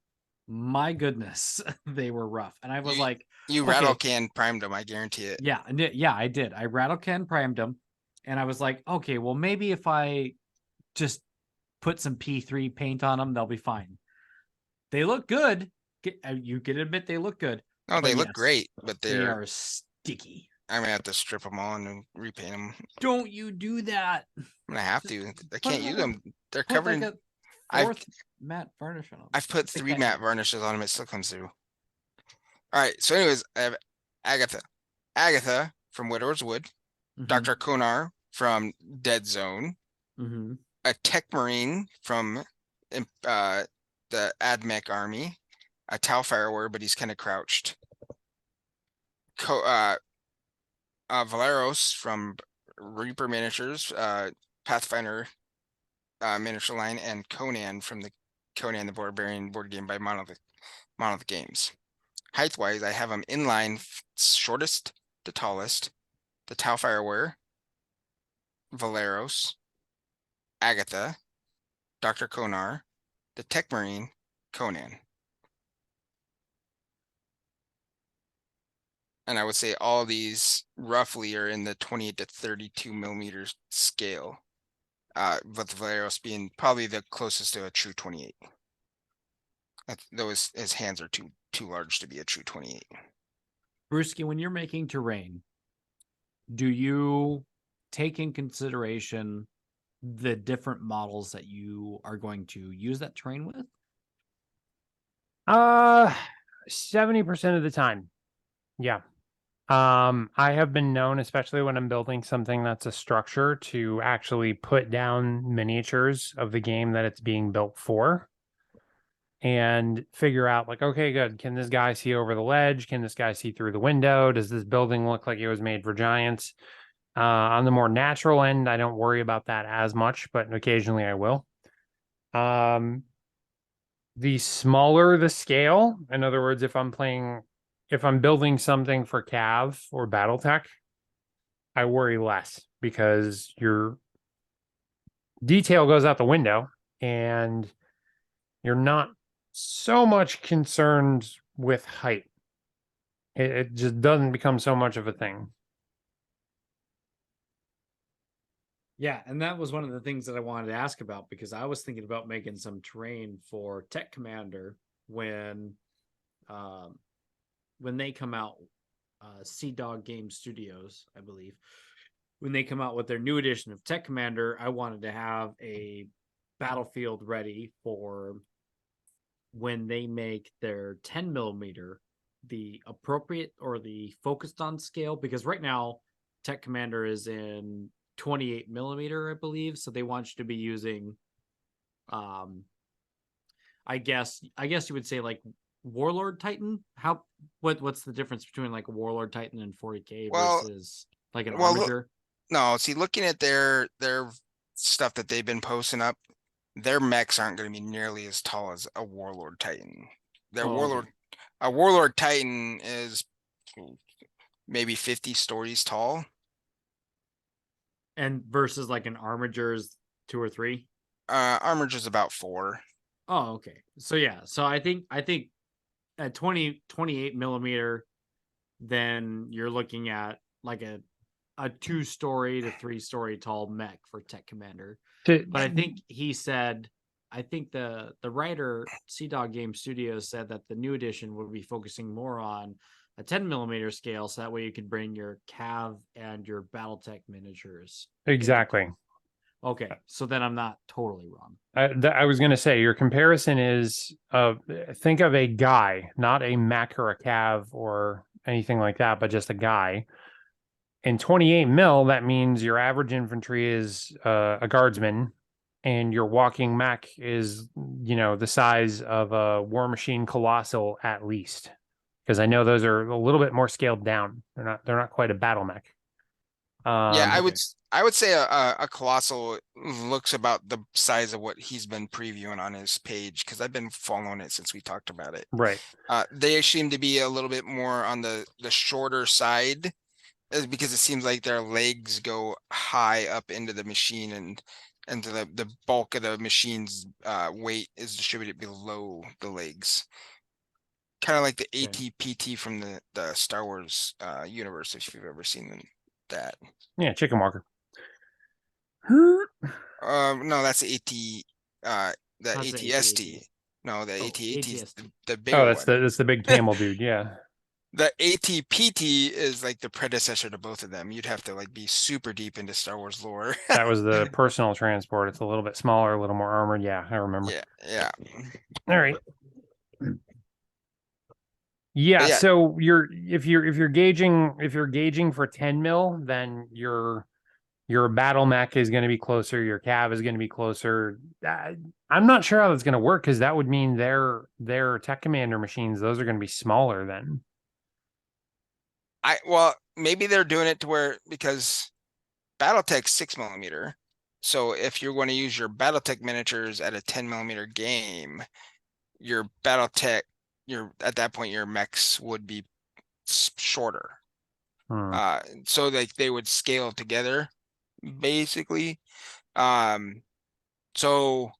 S2: my goodness, they were rough. And I was like,
S3: you
S2: okay.
S3: rattle can primed them, I guarantee it.
S2: Yeah, I did. I rattle can primed them, and I was like, okay, well, maybe if I just put some P3 paint on them, they'll be fine. They look good. You can admit they look good.
S3: No, they look great, but
S2: they are sticky.
S3: I'm gonna have to strip them on and repaint them.
S2: Don't you do that?
S3: I'm gonna have to. I can't use them. They're covered in
S2: matte varnish on them.
S3: I've put 3 matte varnishes on them. It still comes through. All right. So, anyways, I have Agatha from Widower's Wood, Dr. Konar from Dead Zone, a Tech Marine from the Admech Army, a Tau Fire Warrior, but he's kind of crouched. Valeros from Reaper Miniatures, Pathfinder miniature line, and Conan from the Conan the Barbarian board game by Monolith Games. Height wise, I have them in line, shortest to tallest, the Tau Fire Warrior, Valeros, Agatha, Dr. Konar, the Tech Marine, Conan. And I would say all these roughly are in the 28 to 32 millimeters scale. But the Valeros being probably the closest to a true 28. Though his hands are too large to be a true 28.
S2: Brewski, when you're making terrain, do you take in consideration the different models that you are going to use that terrain with?
S1: 70% of the time. Yeah. I have been known, especially when I'm building something that's a structure, to actually put down miniatures of the game that it's being built for and figure out, like, okay, good. Can this guy see over the ledge? Can this guy see through the window? Does this building look like it was made for giants? On the more natural end, I don't worry about that as much, but occasionally I will. The smaller the scale, in other words, if I'm building something for Cav or Battletech, I worry less because your detail goes out the window and you're not so much concerned with height. It just doesn't become so much of a thing.
S2: Yeah, and that was one of the things that I wanted to ask about, because I was thinking about making some terrain for Tech Commander when they come out, Sea Dog Game Studios, I believe. When they come out with their new edition of Tech Commander, I wanted to have a battlefield ready for when they make their 10 millimeter the appropriate or the focused on scale, because right now Tech Commander is in 28 millimeter, I believe. So they want you to be using, I guess you would say like Warlord Titan. What's the difference between like a Warlord Titan and 40K versus like an Armiger?
S3: No, see, looking at their stuff that they've been posting up, their mechs aren't going to be nearly as tall as a Warlord Titan. A Warlord Titan is maybe 50 stories tall.
S2: And versus like an Armiger's 2 or 3?
S3: Armiger's about 4.
S2: Oh, okay. So yeah, so I think at 28 millimeter, then you're looking at like a 2-story to 3-story tall mech for Tech Commander. But I think he said, I think the writer Sea Dog Game Studios said that the new edition would be focusing more on a 10 millimeter scale, so that way you could bring your Cav and your Battletech miniatures.
S1: Exactly.
S2: Okay, so then I'm not totally wrong.
S1: I was going to say your comparison is think of a guy, not a mech or a Cav or anything like that, but just a guy. In 28 mil, that means your average infantry is a guardsman, and your walking mech is, the size of a War Machine Colossal at least. Because I know those are a little bit more scaled down. They're not quite a battle mech.
S3: Yeah, I would say a Colossal looks about the size of what he's been previewing on his page, because I've been following it since we talked about it.
S1: Right.
S3: They seem to be a little bit more on the shorter side, because it seems like their legs go high up into the machine, and the bulk of the machine's weight is distributed below the legs. Kind of like the ATPT from the Star Wars universe, if you've ever seen that.
S1: Yeah, chicken walker.
S3: No, that's the AT the ATST. No, the AT-AT is the bigger one.
S1: That's the big camel dude, yeah.
S3: The ATPT is like the predecessor to both of them. You'd have to like be super deep into Star Wars lore.
S1: That was the personal transport. It's a little bit smaller, a little more armored. Yeah, I remember.
S3: Yeah.
S1: All right. Yeah, so if you're gauging for 10 mil, then your battle mech is going to be closer, your Cav is going to be closer. I'm not sure how that's going to work, because that would mean their Tech Commander machines, those are going to be smaller then.
S3: Well, maybe they're doing it to where, because Battletech's 6 millimeter. So if you're going to use your Battletech miniatures at a 10 millimeter game, your Battletech, at that point your mechs would be shorter. So like they would scale together, basically. So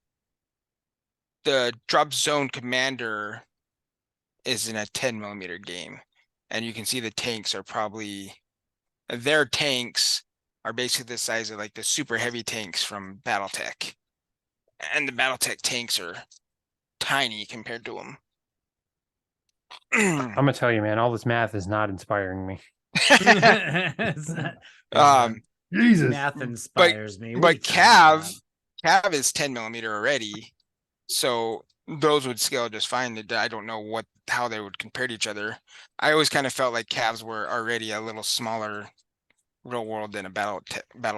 S3: the Drop Zone Commander is in a 10 millimeter game, and you can see the tanks are probably their tanks are basically the size of like the super heavy tanks from BattleTech, and the BattleTech tanks are tiny compared to them.
S1: I'm gonna tell you, man, all this math is not inspiring me. Jesus.
S2: Math inspires me. What are you
S3: But
S2: talking
S3: Cav is 10 millimeter already, so those would scale just fine. I don't know how they would compare to each other. I always kind of felt like Cavs were already a little smaller real world than a battle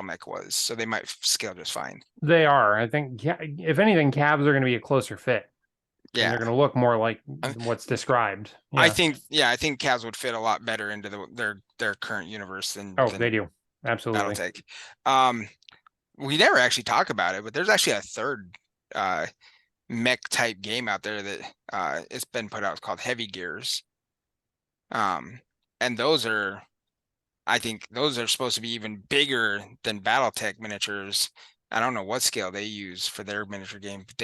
S3: mech was, so they might scale just fine.
S1: They are. I think, if anything, Cavs are going to be a closer fit. And they're going to look more like what's described.
S3: I think Cavs would fit a lot better into their current universe than
S1: they do. Absolutely.
S3: BattleTech. We never actually talk about it, but there's actually a third mech type game out there that it's been put out. It's called Heavy Gears. And I think those are supposed to be even bigger than BattleTech miniatures. I don't know what scale they use for their miniature game, but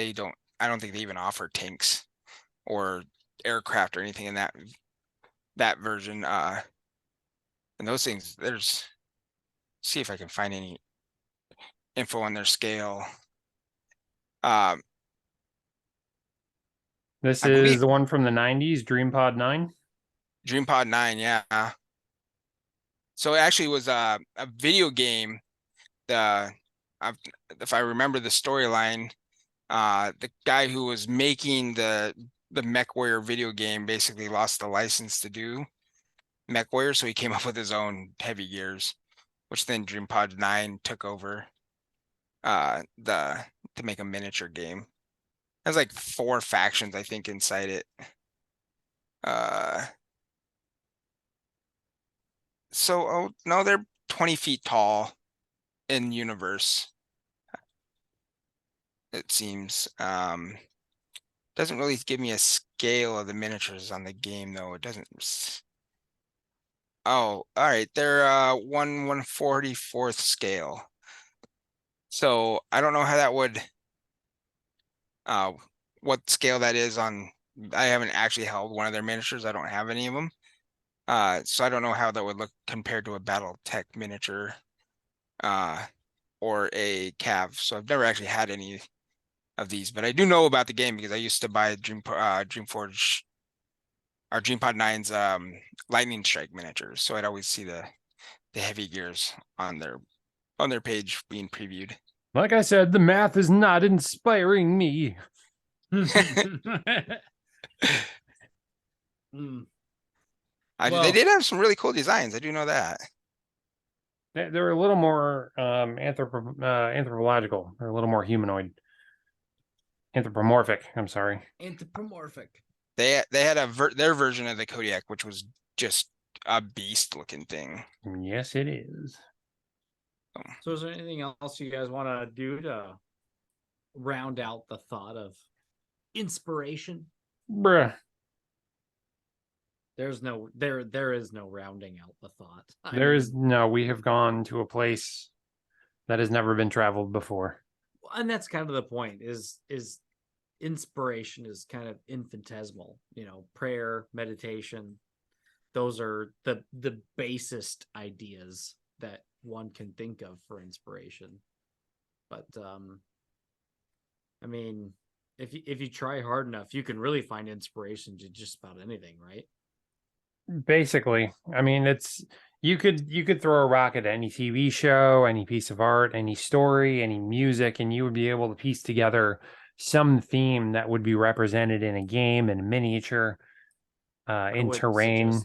S3: I don't think they even offer tanks or aircraft or anything in that version. And those things, see if I can find any info on their scale.
S1: This is the one from the 90s, DreamPod 9.
S3: DreamPod 9, yeah. So it actually was a video game. If I remember the storyline, the guy who was making the MechWarrior video game basically lost the license to do MechWarrior, so he came up with his own Heavy Gears, which then DreamPod 9 took over to make a miniature game. It has like 4 factions, I think, inside it. So no, they're 20 feet tall in universe. It seems. Doesn't really give me a scale of the miniatures on the game though. It doesn't. Oh, all right. They're 1/144th scale. So I don't know how that would what scale that is on. I haven't actually held one of their miniatures. I don't have any of them. So I don't know how that would look compared to a BattleTech miniature or a Cav. So I've never actually had any of these, but I do know about the game because I used to buy Dreamforge or DreamPod 9's Lightning Strike miniatures. So I'd always see the Heavy Gears on their page being previewed.
S1: Like I said, the math is not inspiring me.
S3: They did have some really cool designs. I do know that.
S1: They're a little more anthropological. They're a little more humanoid. Anthropomorphic. I'm sorry.
S2: Anthropomorphic.
S3: They had their version of the Kodiak, which was just a beast looking thing.
S1: Yes, it is.
S2: So is there anything else you guys want to do to round out the thought of inspiration?
S1: Bruh.
S2: There is no rounding out the thought.
S1: We have gone to a place that has never been traveled before.
S2: And that's kind of the point is inspiration is kind of infinitesimal, prayer, meditation. Those are the basest ideas that one can think of for inspiration. But I mean, if you try hard enough, you can really find inspiration to just about anything, right?
S1: Basically, I mean, you could throw a rock at any TV show, any piece of art, any story, any music, and you would be able to piece together some theme that would be represented in a game, in a miniature, in terrain.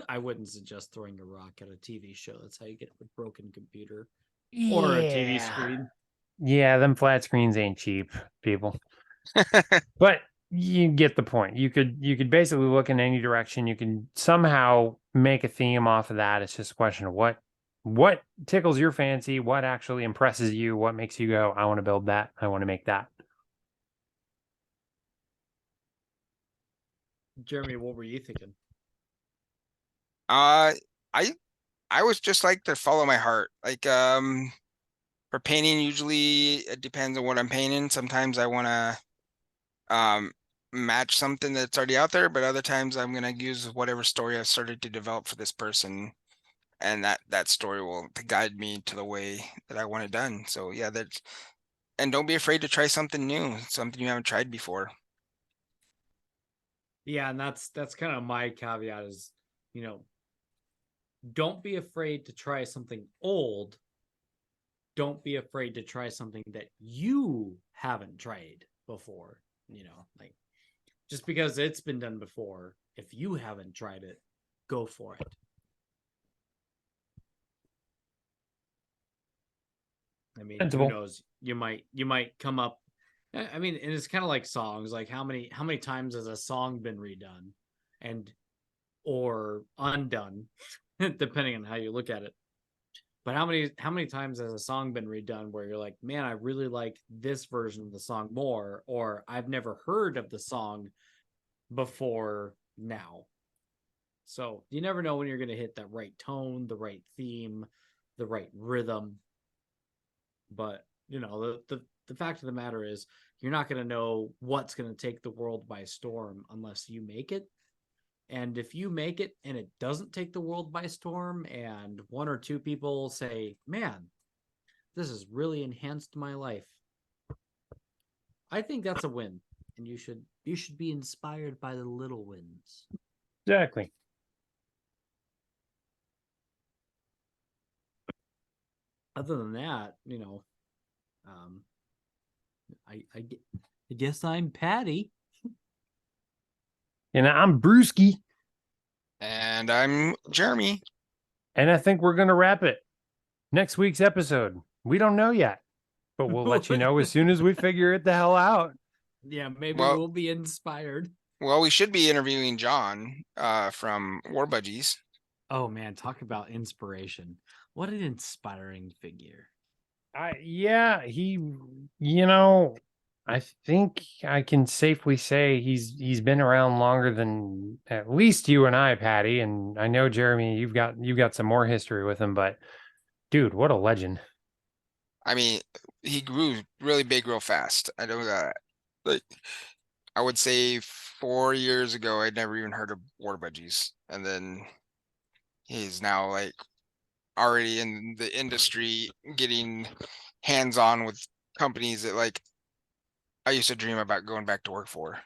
S2: I wouldn't suggest throwing a rock at a TV show. That's how you get a broken computer or a TV screen.
S1: Yeah, them flat screens ain't cheap, people. But you get the point. You could basically look in any direction. You can somehow make a theme off of that. It's just a question of what tickles your fancy, what actually impresses you, what makes you go, I want to build that, I want to make that.
S2: Jeremy, what were you thinking?
S3: I was just like to follow my heart. Like for painting, usually it depends on what I'm painting. Sometimes I want to match something that's already out there, but other times I'm gonna use whatever story I've started to develop for this person, and that story will guide me to the way that I want it done. So yeah, that's and don't be afraid to try something new, something you haven't tried before.
S2: Yeah, and that's kind of my caveat is, don't be afraid to try something old. Don't be afraid to try something that you haven't tried before. Like, just because it's been done before, if you haven't tried it, go for it. I mean,
S1: Sensible.
S2: who knows? You might come up. I mean, and it's kind of like songs. Like how many times has a song been redone, and or undone, depending on how you look at it. But how many times has a song been redone where you're like, man, I really like this version of the song more, or I've never heard of the song before now. So you never know when you're going to hit that right tone, the right theme, the right rhythm. But the fact of the matter is, you're not going to know what's going to take the world by storm unless you make it. And if you make it and it doesn't take the world by storm, and one or two people say, man, this has really enhanced my life, I think that's a win. And you should be inspired by the little wins.
S1: Exactly.
S2: Other than that, I guess I'm Paddy.
S1: And I'm Brewski.
S3: And I'm Jeremy.
S1: And I think we're going to wrap it. Next week's episode. We don't know yet, but we'll let you know as soon as we figure it the hell out.
S2: Yeah, maybe
S3: Well-
S2: we'll be inspired.
S3: Well, we should be interviewing John from War Budgies.
S2: Oh man, talk about inspiration. What an inspiring figure.
S1: I think I can safely say he's been around longer than at least you and I, Patty. And I know, Jeremy, you've got some more history with him, but dude, what a legend.
S3: I mean, he grew really big real fast. I know that. Like, I would say 4 years ago, I'd never even heard of War Budgies. And then he's now like already in the industry, getting hands-on with companies that like I used to dream about going back to work for.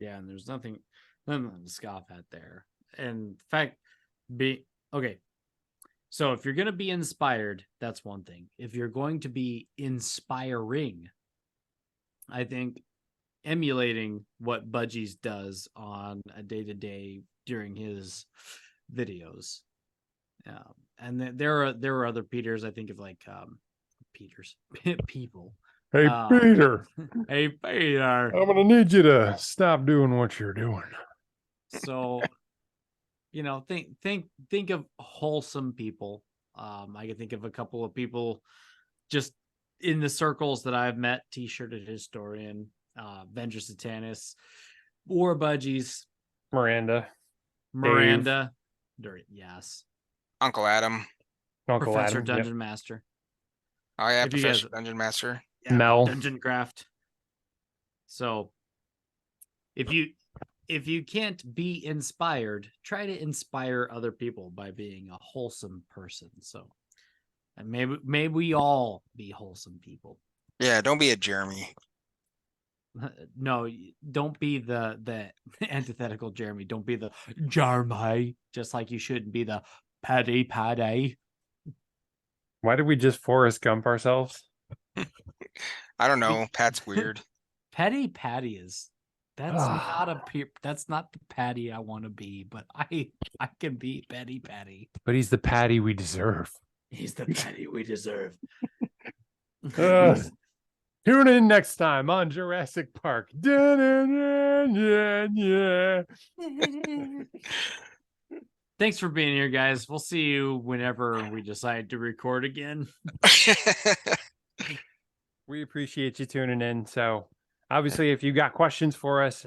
S2: Yeah, and there's nothing to scoff at there. And in fact, be okay. So if you're gonna be inspired, that's one thing. If you're going to be inspiring, I think emulating what Budgies does on a day-to-day during his videos. And there are other Peters. I think of like Peters people.
S1: Hey, Peter,
S2: Hey Peter,
S1: I'm gonna need you to stop doing what you're doing.
S2: so think of wholesome people. I can think of a couple of people just in the circles that I've met: T-shirted Historian, Venger Satanis, War Budgies,
S1: Miranda,
S2: yes,
S3: Uncle Adam.
S1: Uncle
S2: Professor
S1: Adam,
S2: Dungeon Master.
S3: Oh yeah,
S2: If you guys-
S3: Professor Dungeon Master.
S2: Yeah,
S1: Mel.
S2: Dungeon Craft. So if you can't be inspired, try to inspire other people by being a wholesome person. So, and maybe we all be wholesome people.
S3: Yeah, don't be a Jeremy.
S2: No, don't be the antithetical Jeremy. Don't be the Jeremy, just like you shouldn't be the Paddy.
S1: Why did we just Forrest Gump ourselves?
S3: I don't know. Pat's weird.
S2: Paddy is that's not the Paddy I want to be, but I can be Paddy.
S1: But he's the Patty we deserve.
S2: He's the Paddy we deserve.
S1: Tune in next time on Jurassic Park.
S2: Thanks for being here, guys. We'll see you whenever we decide to record again.
S1: We appreciate you tuning in. So obviously, if you got questions for us,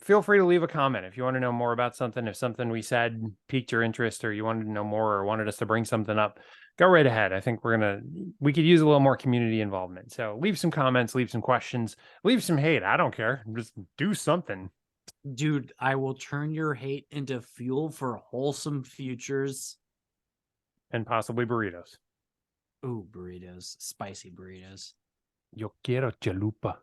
S1: feel free to leave a comment. If you want to know more about something, if something we said piqued your interest, or you wanted to know more or wanted us to bring something up, go right ahead. I think we could use a little more community involvement. So leave some comments, leave some questions, leave some hate. I don't care. Just do something.
S2: Dude, I will turn your hate into fuel for wholesome futures.
S1: And possibly burritos.
S2: Ooh, burritos, spicy burritos.
S1: Yo quiero chalupa.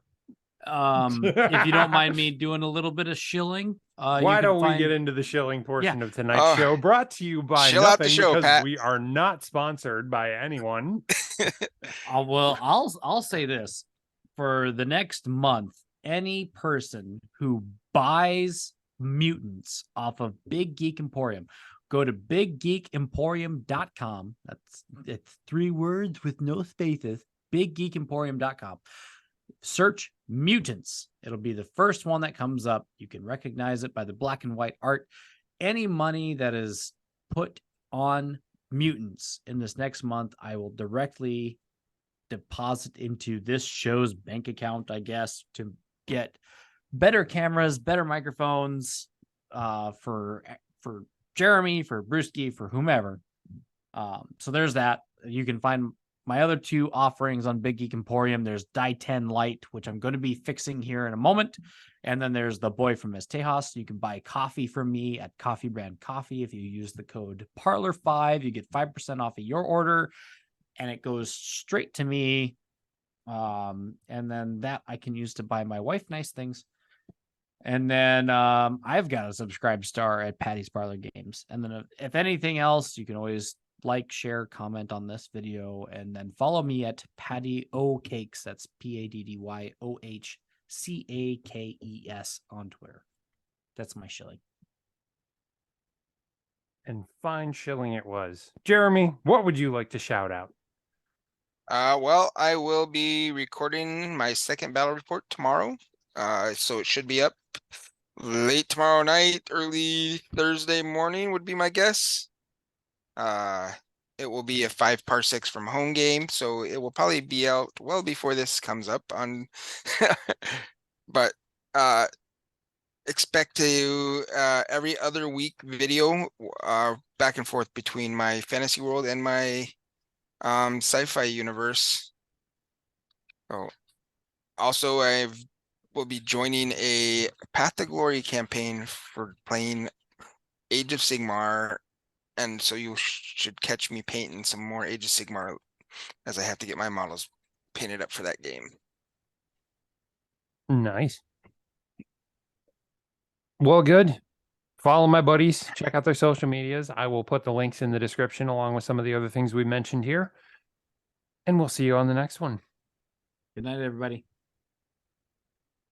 S2: If you don't mind me doing a little bit of shilling,
S1: why don't we get into the shilling portion of tonight's show, brought to you by
S3: chill
S1: nothing,
S3: out the show,
S1: because
S3: Pat.
S1: we are not sponsored by anyone.
S2: I'll say this: for the next month, any person who buys mutants off of Big Geek Emporium, go to biggeekemporium.com. It's 3 words with no spaces. biggeekemporium.com. Search mutants. It'll be the first one that comes up. You can recognize it by the black and white art. Any money that is put on mutants in this next month, I will directly deposit into this show's bank account, I guess, to get better cameras, better microphones, for Jeremy, for Brewski, for whomever. So there's that. You can find my other 2 offerings on Big Geek Emporium. There's Die 10 Light, which I'm going to be fixing here in a moment. And then there's the Boy from Tejas. You can buy coffee from me at Coffee Brand Coffee. If you use the code Parlor5, you get 5% off of your order, and it goes straight to me. And then that I can use to buy my wife nice things. And then I've got a subscribe star at Paddy's Parlor Games. And then if anything else, you can always like, share, comment on this video, and then follow me at Paddy O Cakes. That's PADDYOHCAKES on Twitter. That's my shilling.
S1: And fine shilling it was. Jeremy, what would you like to shout out?
S3: Well, I will be recording my second battle report tomorrow. So it should be up late tomorrow night, early Thursday morning would be my guess. It will be a 5 parsecs from home game, so it will probably be out well before this comes up on but expect to every other week video back and forth between my fantasy world and my sci-fi universe. Oh, also will be joining a Path to Glory campaign for playing Age of Sigmar, and so you should catch me painting some more Age of Sigmar, as I have to get my models painted up for that game.
S1: Nice. Well, good. Follow my buddies. Check out their social medias. I will put the links in the description along with some of the other things we mentioned here. And we'll see you on the next one.
S2: Good night, everybody.